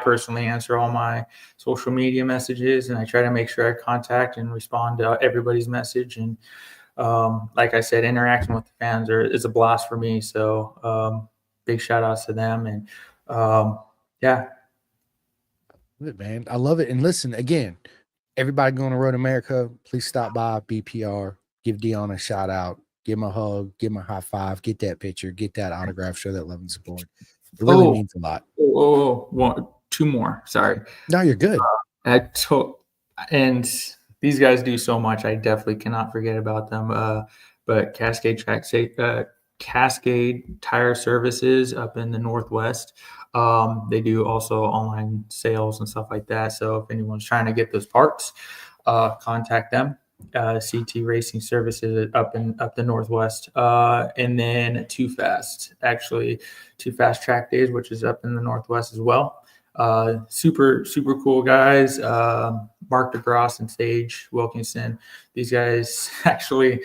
personally answer all my social media messages, and I try to make sure I contact and respond to everybody's message. And like I said, interacting with the fans is a blast for me. So big shout outs to them. And Man, I love it. And listen, again, everybody going to Road America, please stop by BPR, give Deion a shout out, give him a hug, give him a high five, get that picture, get that autograph, show that love and support. It really means a lot. Two more. Sorry. No, you're good. And these guys do so much. I definitely cannot forget about them. But Cascade Tire Services up in the Northwest. They do also online sales and stuff like that. So if anyone's trying to get those parts, contact them. CT Racing Services up the Northwest. And then Too Fast Track Days, which is up in the Northwest as well. Super cool guys. Mark DeGrosse and Sage Wilkinson. These guys, actually,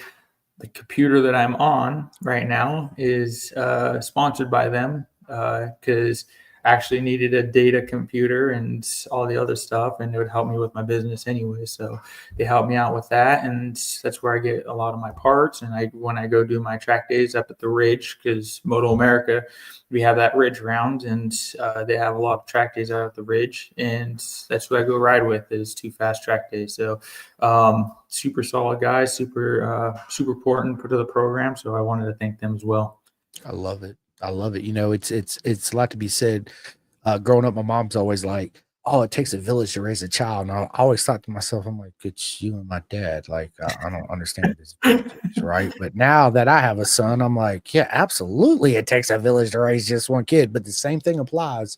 the computer that I'm on right now is sponsored by them because I actually needed a data computer and all the other stuff, and it would help me with my business anyway. So they helped me out with that, and that's where I get a lot of my parts. And when I go do my track days up at the Ridge, because Moto America, we have that Ridge round, and they have a lot of track days out at the Ridge, and that's what I go ride with is Too Fast Track Days. So super solid guys, super important to the program. So I wanted to thank them as well. I love it. You know, it's a lot to be said. Growing up, my mom's always like, oh, it takes a village to raise a child. And I always thought to myself, I'm like, it's you and my dad. Like, I don't understand what this village is, right? But now that I have a son, I'm like, yeah, absolutely. It takes a village to raise just one kid. But the same thing applies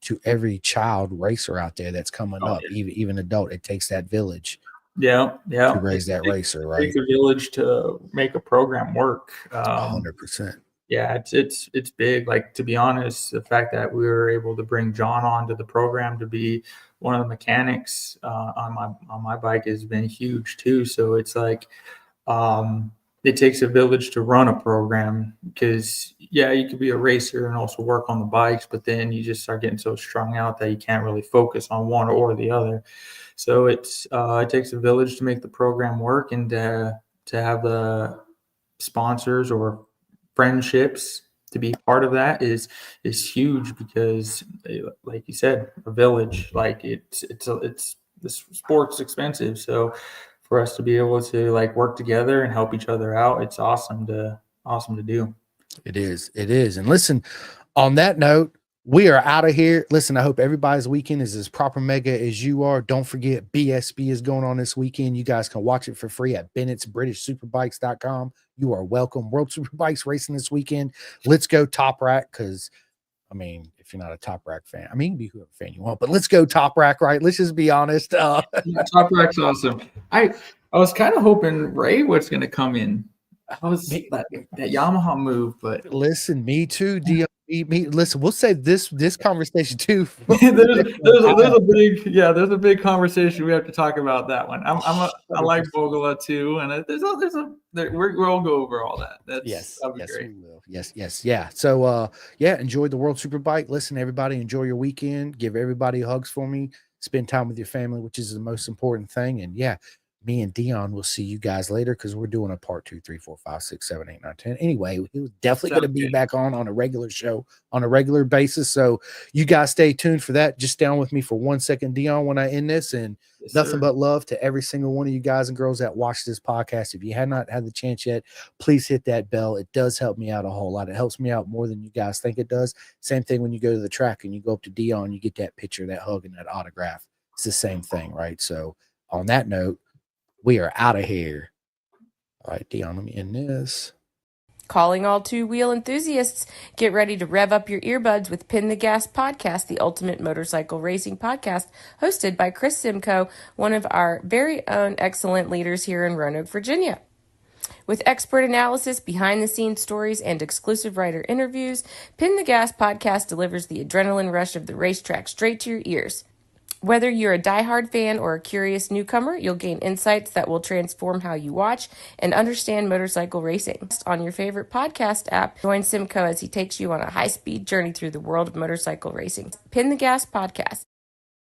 to every child racer out there that's coming Oh, up, even adult. It takes that village yeah, to raise that racer, It right? takes a village to make a program work. 100%. Yeah, it's big. Like, to be honest, the fact that we were able to bring John onto the program to be one of the mechanics on my bike has been huge too. So it's like, it takes a village to run a program, because yeah, you could be a racer and also work on the bikes, but then you just start getting so strung out that you can't really focus on one or the other. So it takes a village to make the program work, and to have the sponsors or friendships to be part of that is huge, because like you said, a village, like it's the sport's expensive, so for us to be able to like work together and help each other out, it's awesome to do. It is. And listen, on that note, we are out of here. Listen, I hope everybody's weekend is as proper mega as you are. Don't forget, BSB is going on this weekend. You guys can watch it for free at Bennett'sBritishSuperbikes.com. You are welcome. World Superbikes racing this weekend. Let's go Top Rack, because I mean, if you're not a Top Rack fan, I mean, you can be whoever fan you want, but let's go Top Rack, right? Let's just be honest. Yeah, Top Rack's awesome. I was kind of hoping Ray was going to come in. I was that Yamaha move, but listen, me too. Listen, we'll save this conversation too. there's a big conversation we have to talk about that one. I like Bogola too, and we'll go over all that. That'll be great. We will. Yes, yeah. So enjoy the World Superbike. Listen, everybody, enjoy your weekend. Give everybody hugs for me. Spend time with your family, which is the most important thing. And yeah, me and Deion will see you guys later, because we're doing a part 2, 3, 4, 5, 6, 7, 8, 9, 10. Anyway, he was definitely going to be back on a regular show on a regular basis. So you guys stay tuned for that. Just stay on with me for 1 second, Deion, when I end this. And nothing but love to every single one of you guys and girls that watch this podcast. If you have not had the chance yet, please hit that bell. It does help me out a whole lot. It helps me out more than you guys think it does. Same thing when you go to the track and you go up to Deion, you get that picture, that hug, and that autograph. It's the same thing, right? So on that note, we are out of here. All right, Deion, let me end this. Calling all two-wheel enthusiasts, get ready to rev up your earbuds with Pin the Gas Podcast, the ultimate motorcycle racing podcast, hosted by Chris Simcoe, one of our very own excellent leaders here in Roanoke, Virginia. With expert analysis, behind-the-scenes stories, and exclusive writer interviews, Pin the Gas Podcast delivers the adrenaline rush of the racetrack straight to your ears. Whether you're a diehard fan or a curious newcomer, you'll gain insights that will transform how you watch and understand motorcycle racing. On your favorite podcast app, join Simcoe as he takes you on a high-speed journey through the world of motorcycle racing. Pin the Gas Podcast.